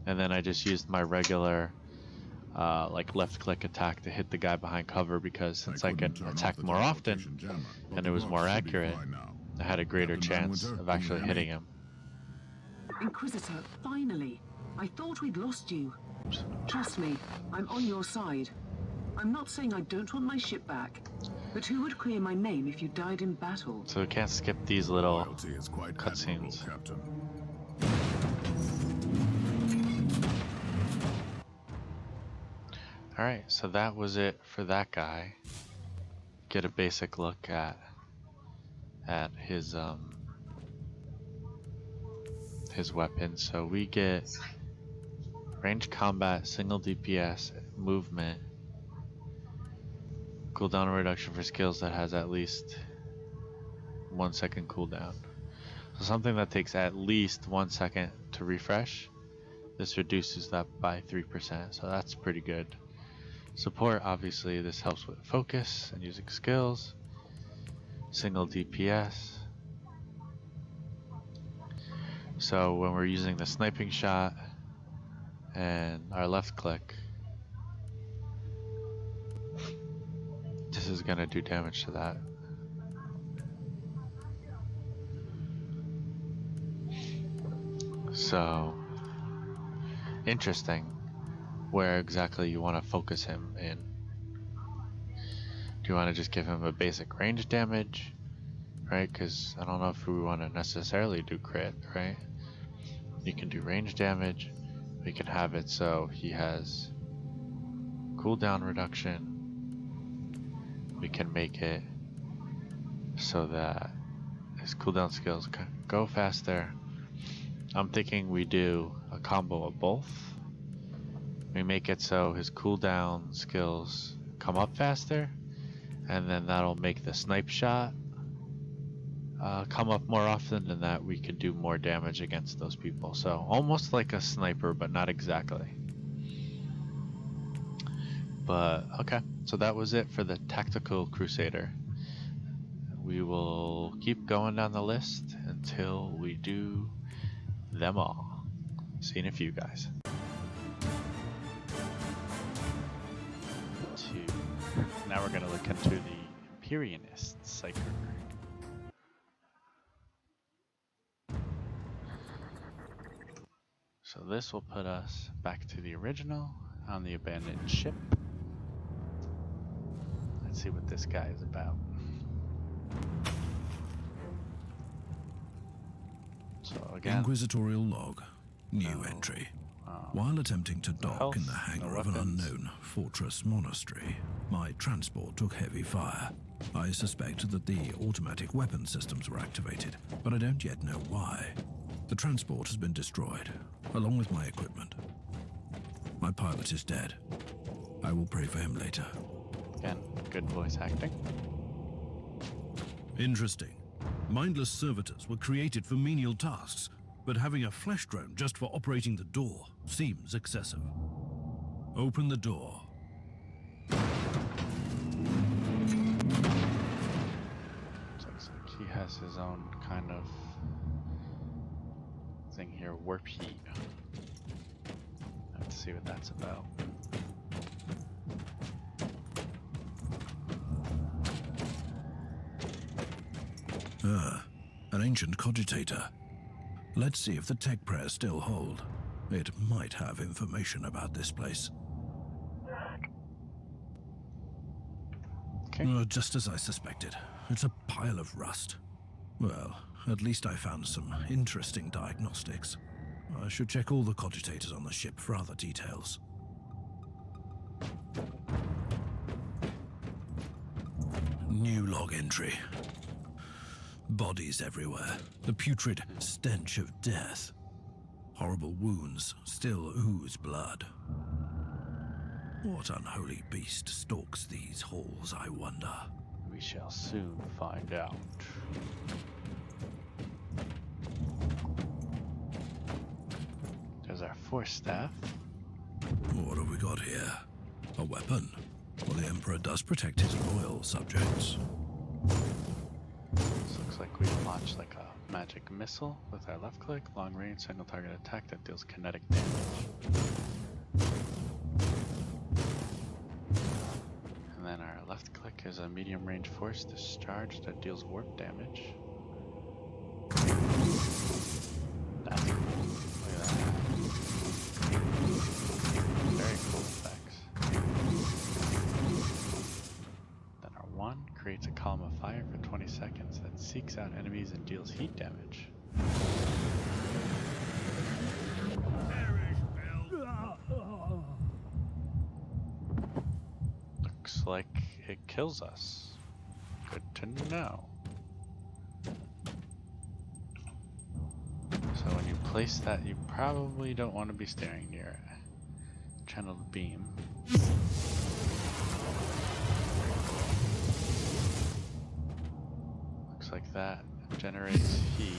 And then I just used my regular like left click attack to hit the guy behind cover, because since I can couldn't turn off attack the more often teleportation jammer, but and the it was box more should be accurate, fine now. I had a greater Captain Van chance Winter, of can you actually hear me? hitting him. Inquisitor, finally. I thought we'd lost you. Trust me, I'm on your side. I'm not saying I don't want my ship back, but who would clear my name if you died in battle? So we can't skip these little Loyalty is quite admirable, cutscenes. Captain. Alright, so that was it for that guy. Get a basic look at his weapon. So we get range combat, single DPS, movement, cooldown reduction for skills that has at least 1 second cooldown. So something that takes at least 1 second to refresh, this reduces that by 3%, so that's pretty good. Support, obviously this helps with focus and using skills. Single DPS. So when we're using the sniping shot and our left click, this is gonna do damage to that. So interesting where exactly you want to focus him in. Do you want to just give him a basic range damage, right? Because I don't know if we want to necessarily do crit, right? You can do range damage. We can have it so he has cooldown reduction. We can make it so that his cooldown skills go faster. I'm thinking we do a combo of both. We make it so his cooldown skills come up faster, and then that'll make the snipe shot come up more often, and that we could do more damage against those people. So almost like a sniper, but not exactly. But okay, so that was it for the Tactical Crusader. We will keep going down the list until we do them all. See you in a few, guys. Now we're going to look into the Pyrokinetic Staff. So this will put us back to the original on the abandoned ship. Let's see what this guy is about. So again, Inquisitorial log. New entry. While attempting to dock in the hangar of an unknown fortress monastery, my transport took heavy fire. I suspect that the automatic weapon systems were activated, but I don't yet know why. The transport has been destroyed, along with my equipment. My pilot is dead. I will pray for him later. again, good voice acting. Interesting. Mindless servitors were created for menial tasks, but having a flesh drone just for operating the door seems excessive. Open the door. Looks like he has his own kind of thing here, warp heat. Let's see what that's about. An ancient cogitator. Let's see if the tech prayers still hold. It might have information about this place. Okay. Just as I suspected. It's a pile of rust. Well, at least I found some interesting diagnostics. I should check all the cogitators on the ship for other details. New log entry. Bodies everywhere. The putrid stench of death. Horrible wounds still ooze blood. What unholy beast stalks these halls, I wonder? We shall soon find out. There's our Force Staff. What have we got here? A weapon? Well, the Emperor does protect his loyal subjects. This looks like we launch like a magic missile with our left click, long range single target attack that deals kinetic damage. And then our left click is a medium range force discharge that deals warp damage. That's cool. Look at that. Very cool effects. Then our one creates a column of fire for 20 seconds that seeks out enemies and deals heat damage. Looks like it kills us. Good to know. So when you place that, you probably don't want to be staring near it. Channeled beam. Looks like that generates heat.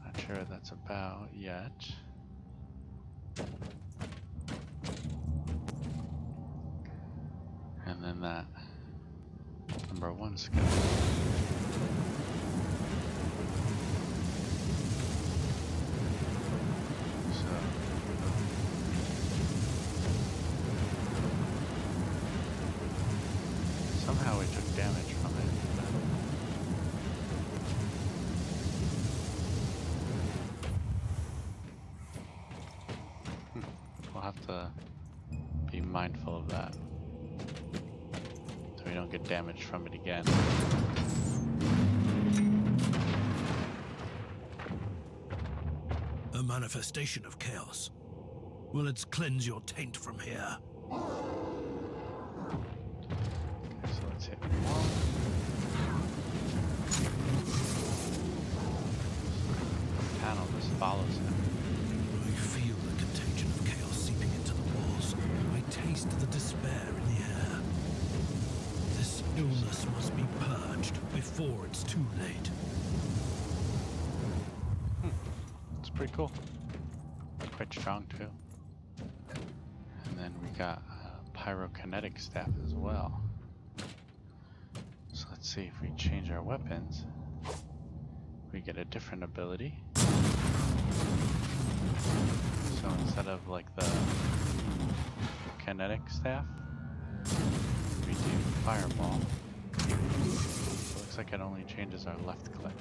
Not sure what that's about yet. And then that number one skill. Somehow we took damage from it. We'll have to be mindful of that, so we don't get damaged from it again. A manifestation of chaos. Will it cleanse your taint from here? So let's hit one. Panel just follows him. I feel the contagion of chaos seeping into the walls. I taste the despair in the air. This illness must be purged before it's too late. It's pretty cool. Quite strong too. And then we got Pyrokinetic Staff as well. So let's see if we change our weapons. We get a different ability. So instead of like the kinetic staff, we do fireball. So it looks like it only changes our left click,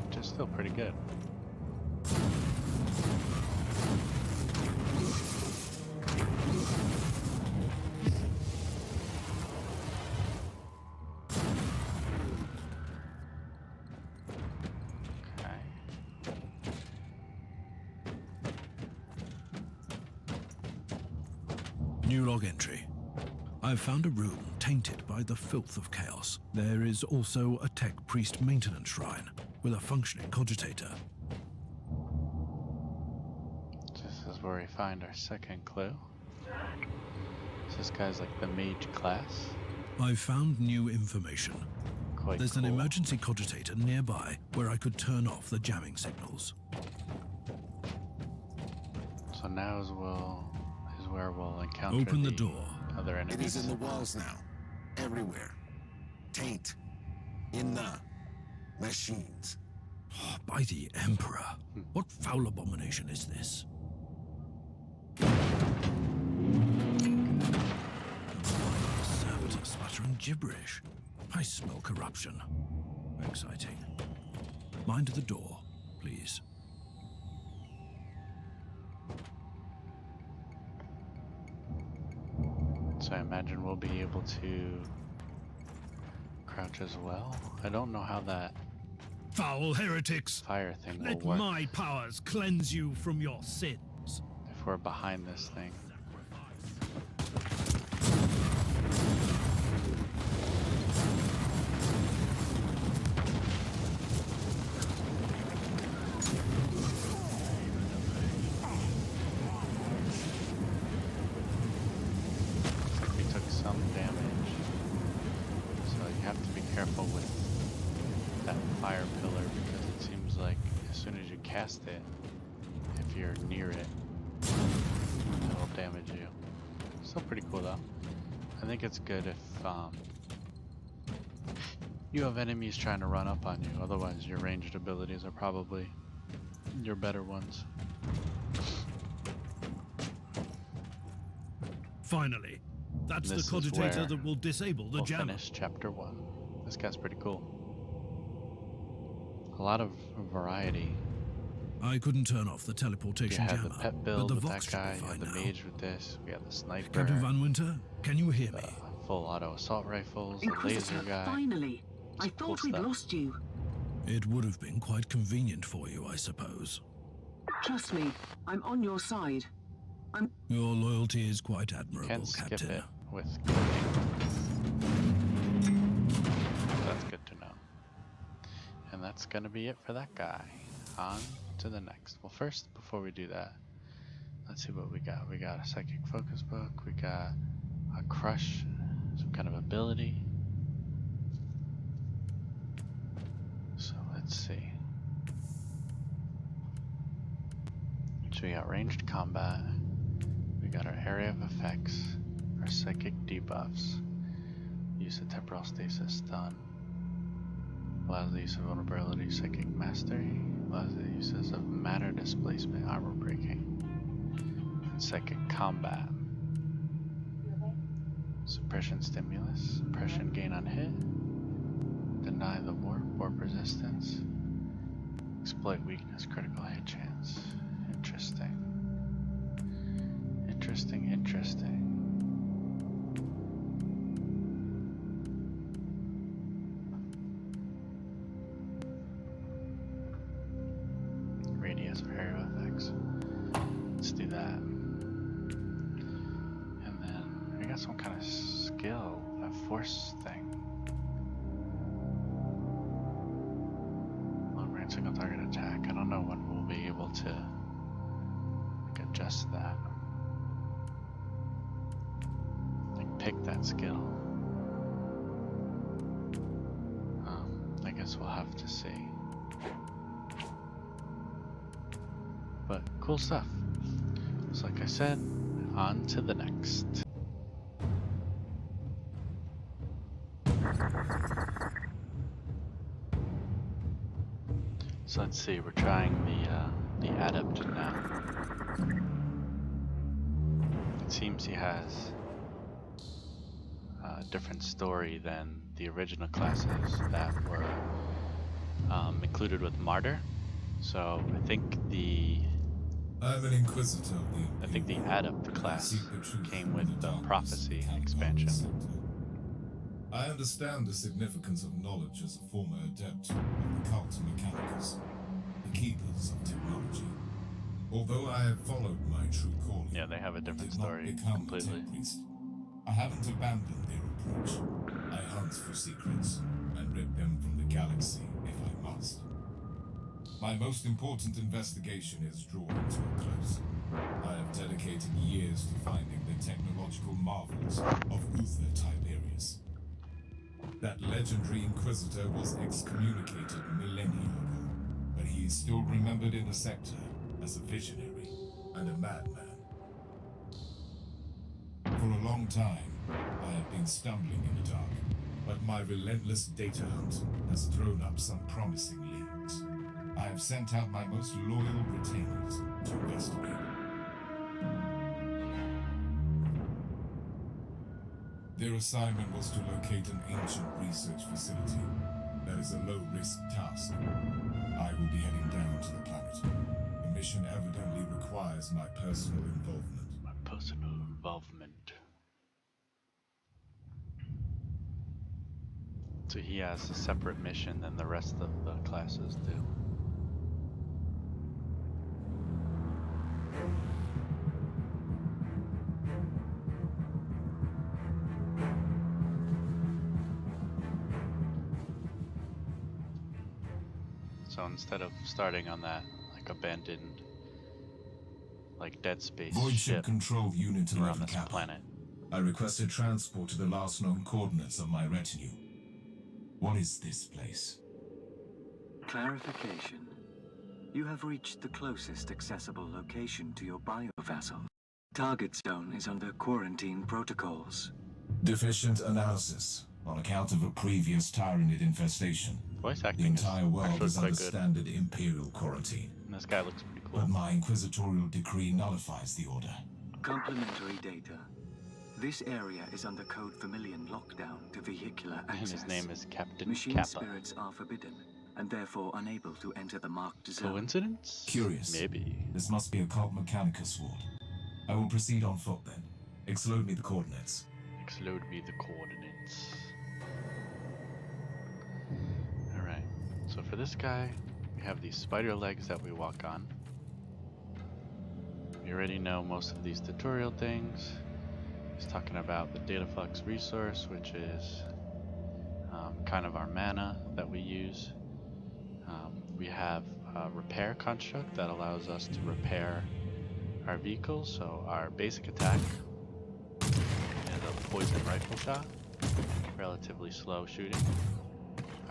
which is still pretty good. New log entry. I've found a room tainted by the filth of chaos. There is also a tech priest maintenance shrine with a functioning cogitator. This is where we find our second clue. This guy's like the mage class. I've found new information. Quite There's cool. an emergency cogitator nearby where I could turn off the jamming signals. So now is where we'll encounter Open the door. other It enemies. is in the walls now. Everywhere. Taint. In the machines. By the Emperor. What foul abomination is this? Servitors sputtering gibberish. I smell corruption. Exciting. Mind the door, please. So I imagine we'll be able to crouch as well. I don't know how that Foul heretics! fire thing will Let work my powers cleanse you from your sins. if we're behind this thing. We took some damage, so you have to be careful with that fire pillar because it seems like as soon as you cast it, if you're near it, it'll damage you. Still pretty cool though. I think it's good if you have enemies trying to run up on you, otherwise your ranged abilities are probably your better ones. Finally, that's the This is cogitator where that will disable the we'll jammer. finish chapter 1. This guy's pretty cool. A lot of variety. I couldn't turn off the You teleportation had jammer, the pet but build the with Vox that should guy, be you had fine the now. mage with this, we had the sniper, Captain Van Winter, can you hear me? full auto assault rifles, the Inquisitor, laser guy. finally. I Cool thought we'd stuff. lost you. It would have been quite convenient for you, I suppose. Trust me, I'm on your side. Your loyalty is quite You admirable, can skip Captain. it with clicking. That's good to know. And that's gonna be it for that guy. On to the next. Well, first, before we do that, let's see what we got. We got a psychic focus book. We got a crush, some kind of ability. So let's see. So we got ranged combat. We got our area of effects, our psychic debuffs, use of temporal stasis stun, allows the use of vulnerability, psychic mastery, allows the uses of matter displacement, armor breaking, and psychic combat. Suppression stimulus, suppression gain on hit, deny the warp resistance, exploit weakness, critical hit chance. Interesting. Interesting. Radius for area effects. Let's do that. And then we got some kind of skill, a force thing. Long range single target attack. I don't know when we'll be able to adjust that. Pick that skill. I guess we'll have to see. But cool stuff. So like I said, on to the next. So let's see, we're trying the adept now. It seems he has a different story than the original classes that were included with Martyr. So I think the adept class came with the prophecy expansion. I understand the significance of knowledge as a former adept of the cult mechanicus, the keepers of technology. Although I have followed my true calling, Yeah, they have a different did not story become completely. a tech priest. I haven't abandoned their approach. I hunt for secrets and rip them from the galaxy if I must. My most important investigation is drawing to a close. I have dedicated years to finding the technological marvels of Uther Tiberius. That legendary Inquisitor was excommunicated millennia ago, but he is still remembered in the sector as a visionary and a madman. For a long time, I have been stumbling in the dark, but my relentless data hunt has thrown up some promising leads. I have sent out my most loyal retainers to investigate. Their assignment was to locate an ancient research facility. That is a low-risk task. I will be heading down to the planet. The mission evidently requires my personal involvement. My personal involvement. So he has a separate mission than the rest of the classes do. So instead of starting on that like abandoned, like Dead Space Void ship ship, control unit we're on 11 this Kappa. planet. I requested transport to the last known coordinates of my retinue. What is this place? Clarification. You have reached the closest accessible location to your biovessel. Target zone is under quarantine protocols. Deficient analysis on account of a previous Tyranid infestation. Voice The acting is entire world actually is under quite good. standard Imperial quarantine. And this guy looks pretty cool. But my inquisitorial decree nullifies the order. Complementary data. This area is under Code Vermilion lockdown to vehicular access. And his name is Captain Machine Kappa. spirits are forbidden, and therefore unable to enter the marked zone. Coincidence? Curious. Maybe. This must be a Cult Mechanicus ward. I will proceed on foot then. Explode me the coordinates. Explode me the coordinates. Alright, so for this guy, we have these spider legs that we walk on. We already know most of these tutorial things. He's talking about the data flux resource, which is kind of our mana that we use. We have a repair construct that allows us to repair our vehicles. So our basic attack is a poison rifle shot, relatively slow shooting.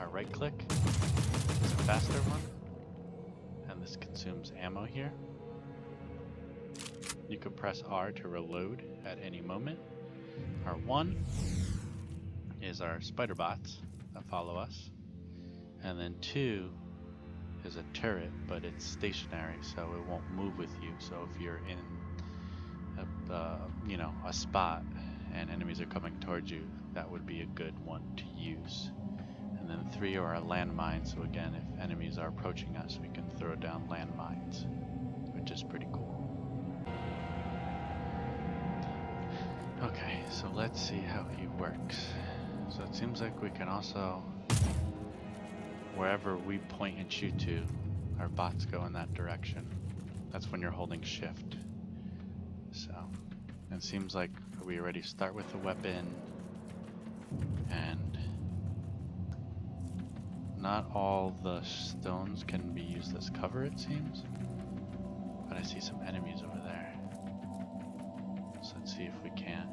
Our right click is a faster one, and this consumes ammo here. You can press R to reload at any moment. Our 1 is our spider bots that follow us, and then 2 is a turret, but it's stationary, so it won't move with you. So if you're in a spot and enemies are coming towards you, that would be a good one to use. And then 3 are our landmines. So again, if enemies are approaching us, we can throw down landmines, which is pretty cool. Okay, so let's see how he works. So it seems like we can also, wherever we point and shoot to, our bots go in that direction. That's when you're holding shift. So it seems like we already start with the weapon, and not all the stones can be used as cover, it seems. But I see some enemies over there. So let's see if we can.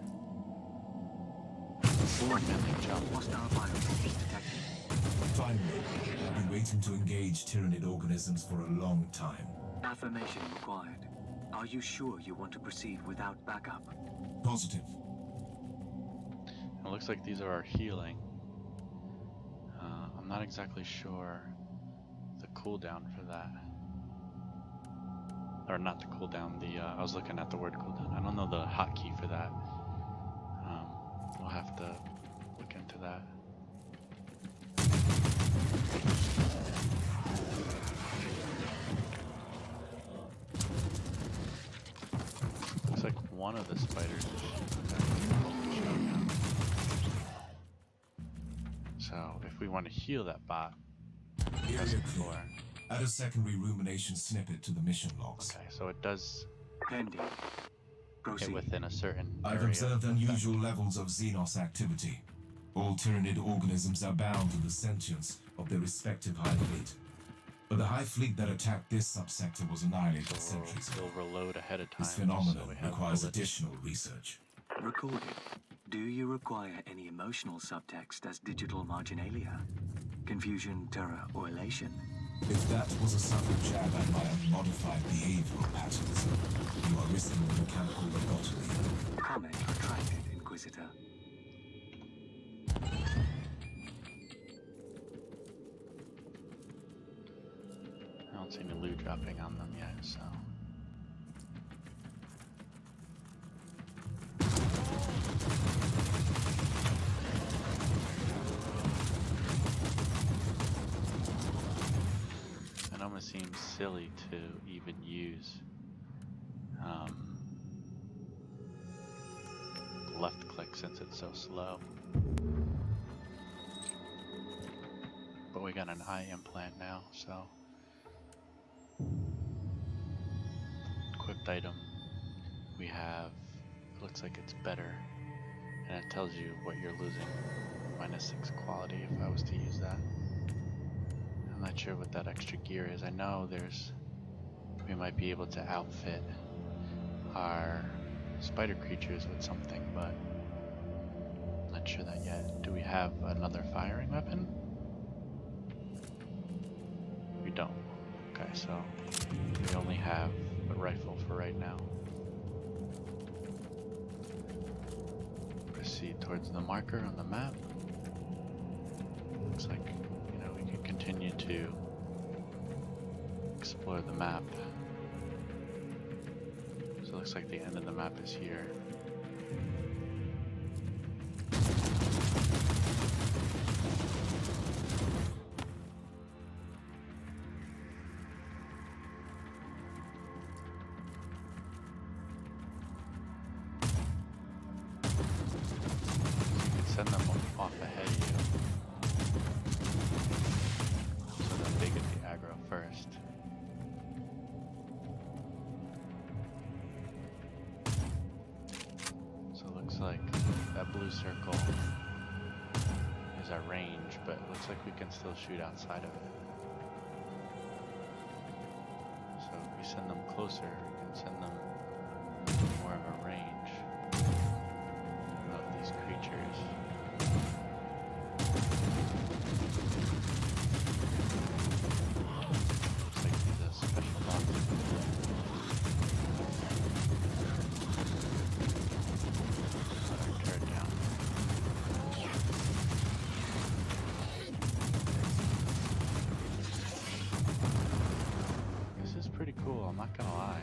Finally, I've been waiting to engage Tyranid organisms for a long time. Affirmation required. Are you sure you want to proceed without backup? Positive. It looks like these are our healing. I'm not exactly sure the cooldown for that. Or not the cooldown, I was looking at the word cooldown. I don't know the hotkey for that. We'll have to look into that. Looks like one of the spiders is showing up. So if we want to heal that bot, press before. Add a secondary rumination snippet to the mission logs. Okay, so it does Pending. hit Proceed. within a certain I've area. observed unusual levels of Xenos activity. All Tyranid organisms are bound to the sentience of their respective Hive fleet. But the Hive fleet that attacked this subsector was annihilated centuries ago. We'll reload ahead of time. This phenomenon so we have requires bullets. additional research. Recorded. Do you require any emotional subtext as digital marginalia? Confusion, terror, or elation? If that was a subtle jab at my unmodified behavioral patterns, you are risking the mechanical lobotomy. Comment retracted, Inquisitor. I don't see any loot dropping on them yet, so. It almost seems silly to even use left click since it's so slow. But we got an eye implant now, so. Equipped item. We have, looks like it's better, and it tells you what you're losing. -6 quality if I was to use that. I'm not sure what that extra gear is. I know we might be able to outfit our spider creatures with something, but I'm not sure that yet. Do we have another firing weapon? We don't. Okay. so we only have the rifle for right now. Proceed towards the marker on the map. Looks like, you know, we can continue to explore the map. So it looks like the end of the map is here. Send them off ahead of you, so that they get the aggro first. So it looks like that blue circle is our range, but it looks like we can still shoot outside of it. So if we send them closer, we can send them more of a range of these creatures. Looks like these are special boxes. Put our turret down. This is pretty cool, I'm not gonna lie.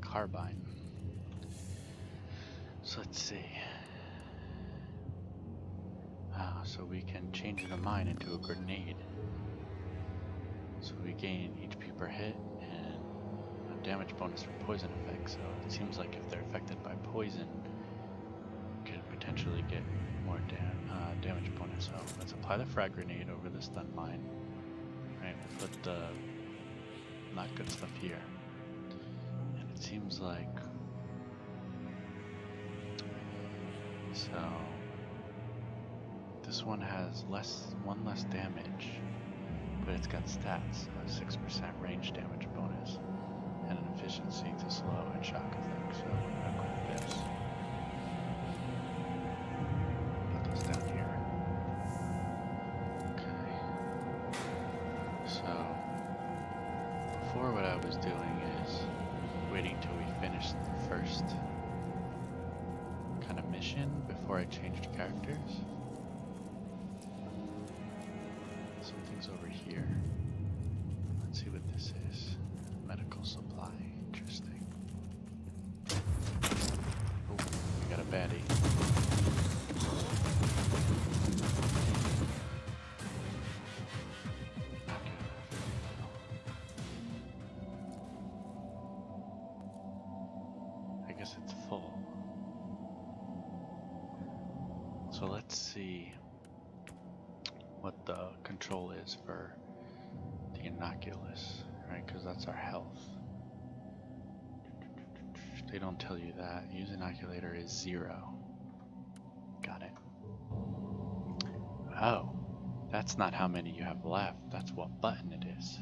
Carbine. So let's see. So we can change the mine into a grenade. So we gain HP per hit and a damage bonus for poison effects. So it seems like if they're affected by poison, we could potentially get more damage bonus. So let's apply the frag grenade over the stun mine. Right, we'll put the not good stuff here. It seems like, so this one has one less damage, but it's got stats, a 6% range damage bonus, and an efficiency to slow and shock effect. So we're gonna equip this. Put this down here. Okay. So before, what I was doing is waiting till we finished the first kind of mission before I changed characters. Something's over here. Let's see what this is. Medical supply. Interesting. Oh, we got a baddie. It's full. So let's see what the control is for the inoculus, right? Because that's our health. They don't tell you that. Use inoculator is 0. Got it. Oh, that's not how many you have left. That's what button it is.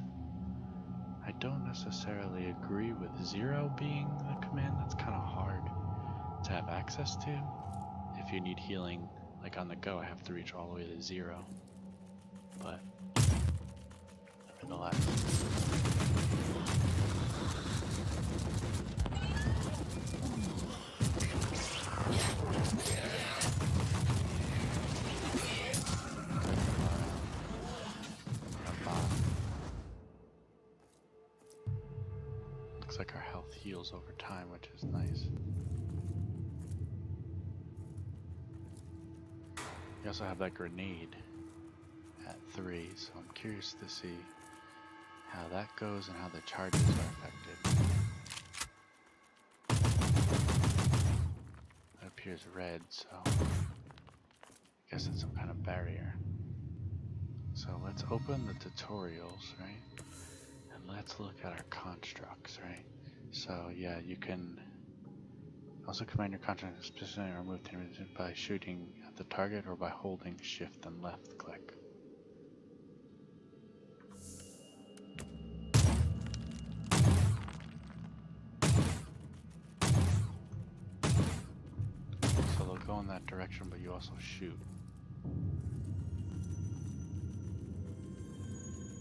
I don't necessarily agree with 0 being the command. That's kind of hard to have access to. If you need healing, like on the go, I have to reach all the way to 0. But nevertheless. Looks like our health heals over time, which is nice. We also have that grenade at 3, so I'm curious to see how that goes and how the charges are affected. It appears red, so I guess it's some kind of barrier. So let's open the tutorials, right? And let's look at our constructs, right? So yeah, you can also command your construct to specifically remove damage by shooting at the target or by holding shift and left click. in that direction, but you also shoot.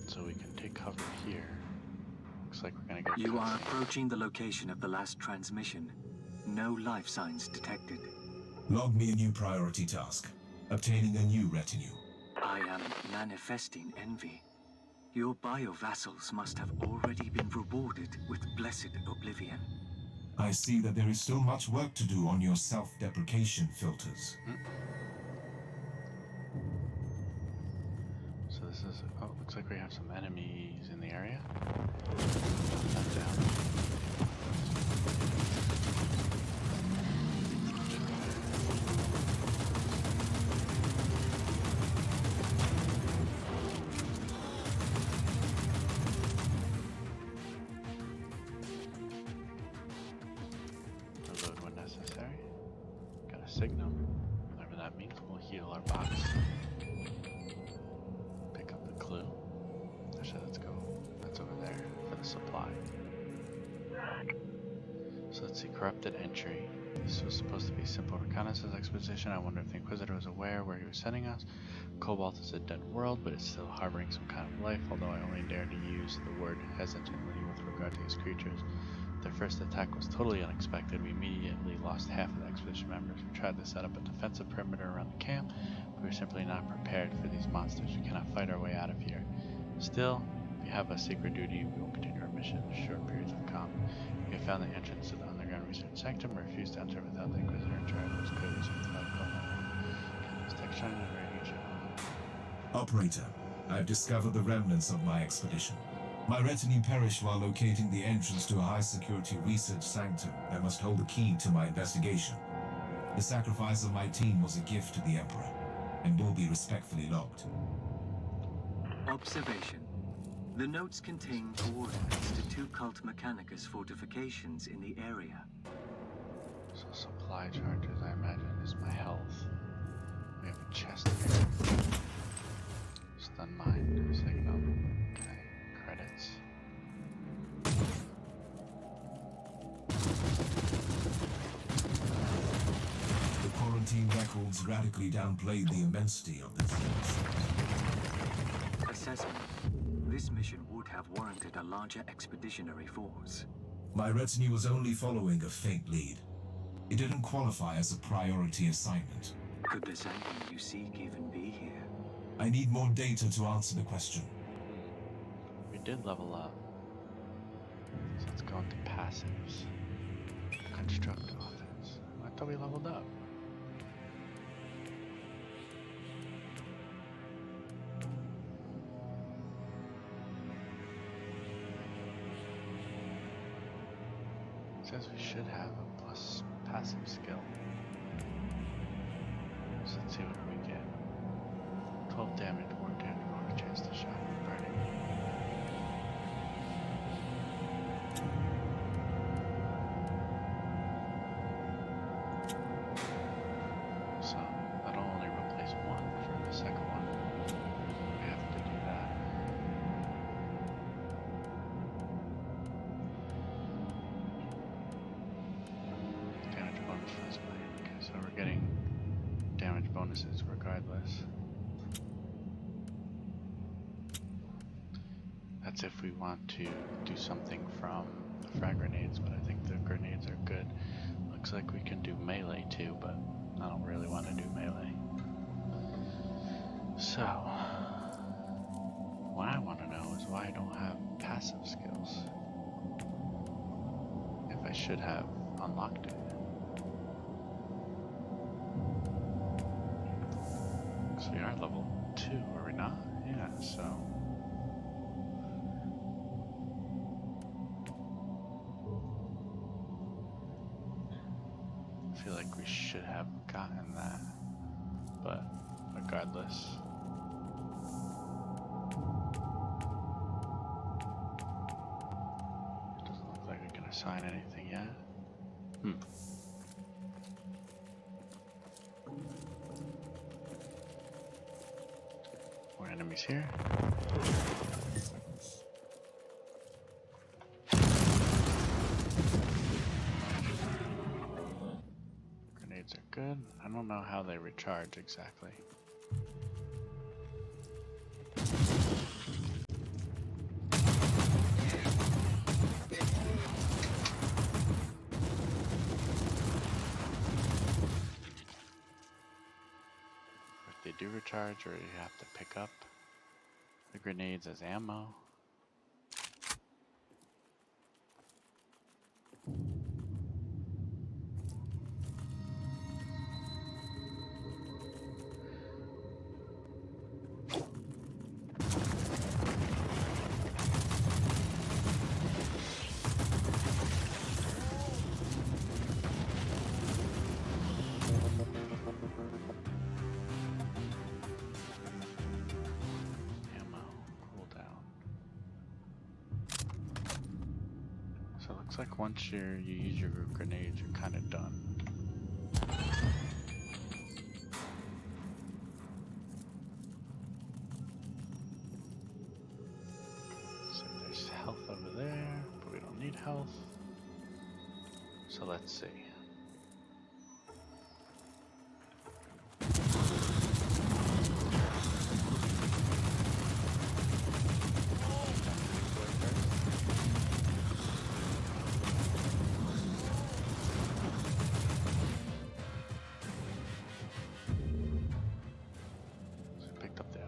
So we can take cover here. Looks like we're gonna get You are cutscene. approaching the location of the last transmission. No life signs detected. Log me a new priority task. Obtaining a new retinue. I am manifesting envy. Your bio-vassals must have already been rewarded with blessed oblivion. I see that there is still much work to do on your self-deprecation filters. So this is, oh, looks like we have some enemies in the area. That down. Reload when necessary. Got a signal. Whatever that means, we'll heal our box. Pick up the clue. Actually, let's go. That's over there for the supply. So let's see, corrupted entry. This was supposed to be a simple reconnaissance expedition. I wonder if the Inquisitor was aware where he was sending us. Cobalt is a dead world, but it's still harboring some kind of life, although I only dare to use the word hesitantly with regard to these creatures. Their first attack was totally unexpected. We immediately lost half of the expedition members. We tried to set up a defensive perimeter around the camp, but we were simply not prepared for these monsters. We cannot fight our way out of here. Still, if you have a secret duty, we will continue our mission in short periods of calm. We have found the entrance to the underground research sanctum and refused to enter without the Inquisitor in charge. It was clearly something that was going on. This texture is very huge. Operator, I've discovered the remnants of my expedition. My retinue perished while locating the entrance to a high-security research sanctum that must hold the key to my investigation. The sacrifice of my team was a gift to the Emperor, and will be respectfully logged. Observation. The notes contain coordinates to 2 Cult Mechanicus fortifications in the area. So supply charges, I imagine, is my health. We have a chest here. Stun mine, signal. Okay, credits. The quarantine records radically downplayed the immensity of the threats. Assessment. This mission would have warranted a larger expeditionary force. My retinue was only following a faint lead. It didn't qualify as a priority assignment. Could the sanctum you seek even be here? I need more data to answer the question. We did level up. So let's go into passives. Construct offense. I thought we leveled up. It says we should have a plus passive skill. So let's see what we get. 12 damage, more damage, more chance to shot and burning. So that'll only replace one for the second one. We have to do that. Damage bonus for this blade. Okay, so we're getting damage bonuses regardless. That's if we want to do something from the frag grenades, but I think the grenades are good. Looks like we can do melee too, but I don't really want to do melee. So, what I want to know is why I don't have passive skills. If I should have unlocked it. So we are level 2, are we not? Yeah, so. I feel like we should have gotten that, but regardless. It doesn't look like we can assign anything yet. More enemies here. Grenades are good. I don't know how they recharge exactly. If they do recharge, or you have to pick up the grenades as ammo. So it looks like once you use your grenades, you're kind of done. So there's health over there, but we don't need health. So let's see.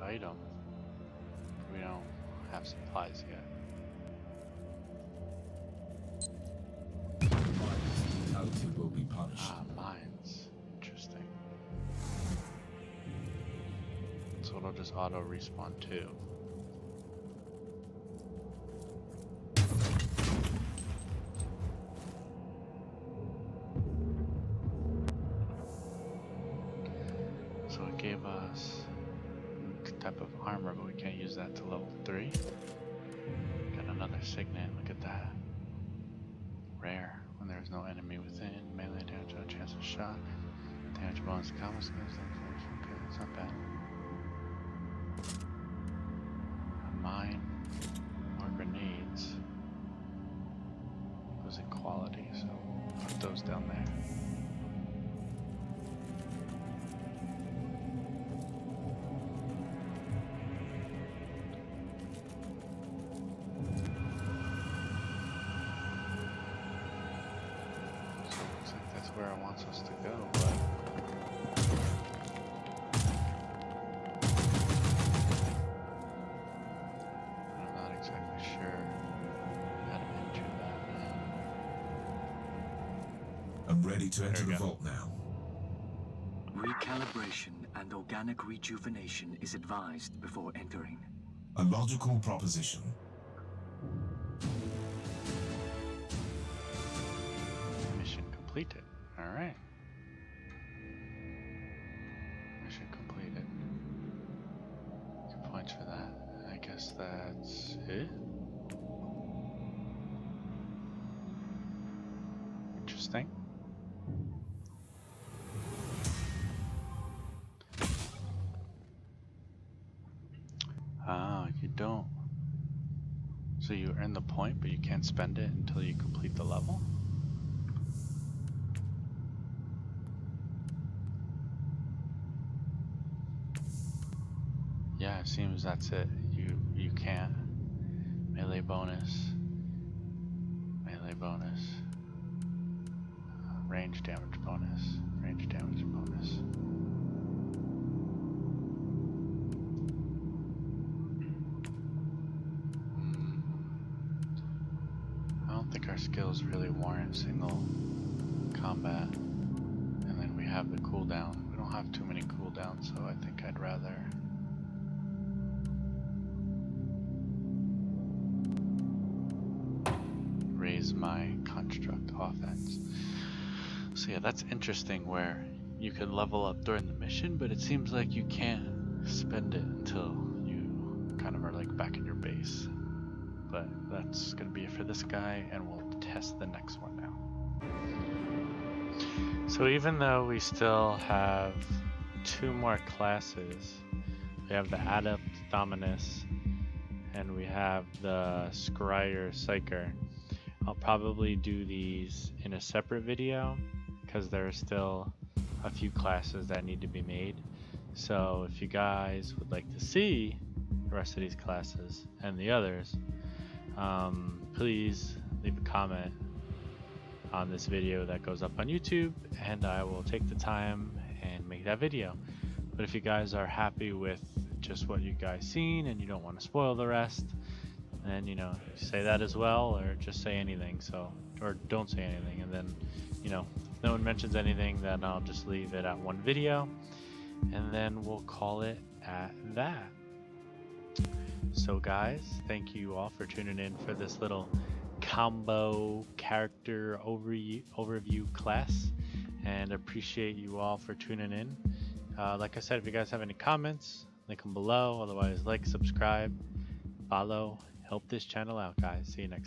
Item. We don't have supplies yet. Brutality will be punished. Ah, mines. Interesting. So it'll just auto respawn too. So it gave us type of armor, but we can't use that to level 3. Got another signet, look at that. Rare, when there is no enemy within, melee damage, no chance of shot, damage bonus, combo skills, okay, that's not bad. A mine, more grenades. Those equality, so we'll put those down there. Where it wants us to go, but I'm not exactly sure how to enter that. I'm ready to enter the vault now. Recalibration and organic rejuvenation is advised before entering. A logical proposition. Mission completed. Alright. Mission completed. 2 points for that. I guess that's it. Interesting. Ah, you don't. So you earn the point, but you can't spend it until you complete the level? Yeah, it seems that's it. You can't. Melee bonus. Melee bonus. Range damage bonus. Range damage bonus. I don't think our skills really warrant single combat. And then we have the cooldown. We don't have too many cooldowns, so I think I'd rather raise my construct offense. So yeah, that's interesting where you could level up during the mission, but it seems like you can't spend it until you kind of are like back in your base. But that's gonna be it for this guy, and we'll test the next one now. So even though we still have 2 more classes, we have the Adept Dominus and we have the Scryer Psyker. I'll probably do these in a separate video because they're still a few classes that need to be made. So if you guys would like to see the rest of these classes and the others, please leave a comment on this video that goes up on YouTube, and I will take the time and make that video. But if you guys are happy with just what you guys seen and you don't want to spoil the rest, then, you know, say that as well, or just say anything. So, or don't say anything, and then, you know, if no one mentions anything, then I'll just leave it at one video, and then we'll call it at that. So guys, thank you all for tuning in for this little combo character overview class, and appreciate you all for tuning in. Like I said, if you guys have any comments, link them below. Otherwise, like, subscribe, follow, help this channel out, guys. See you next time.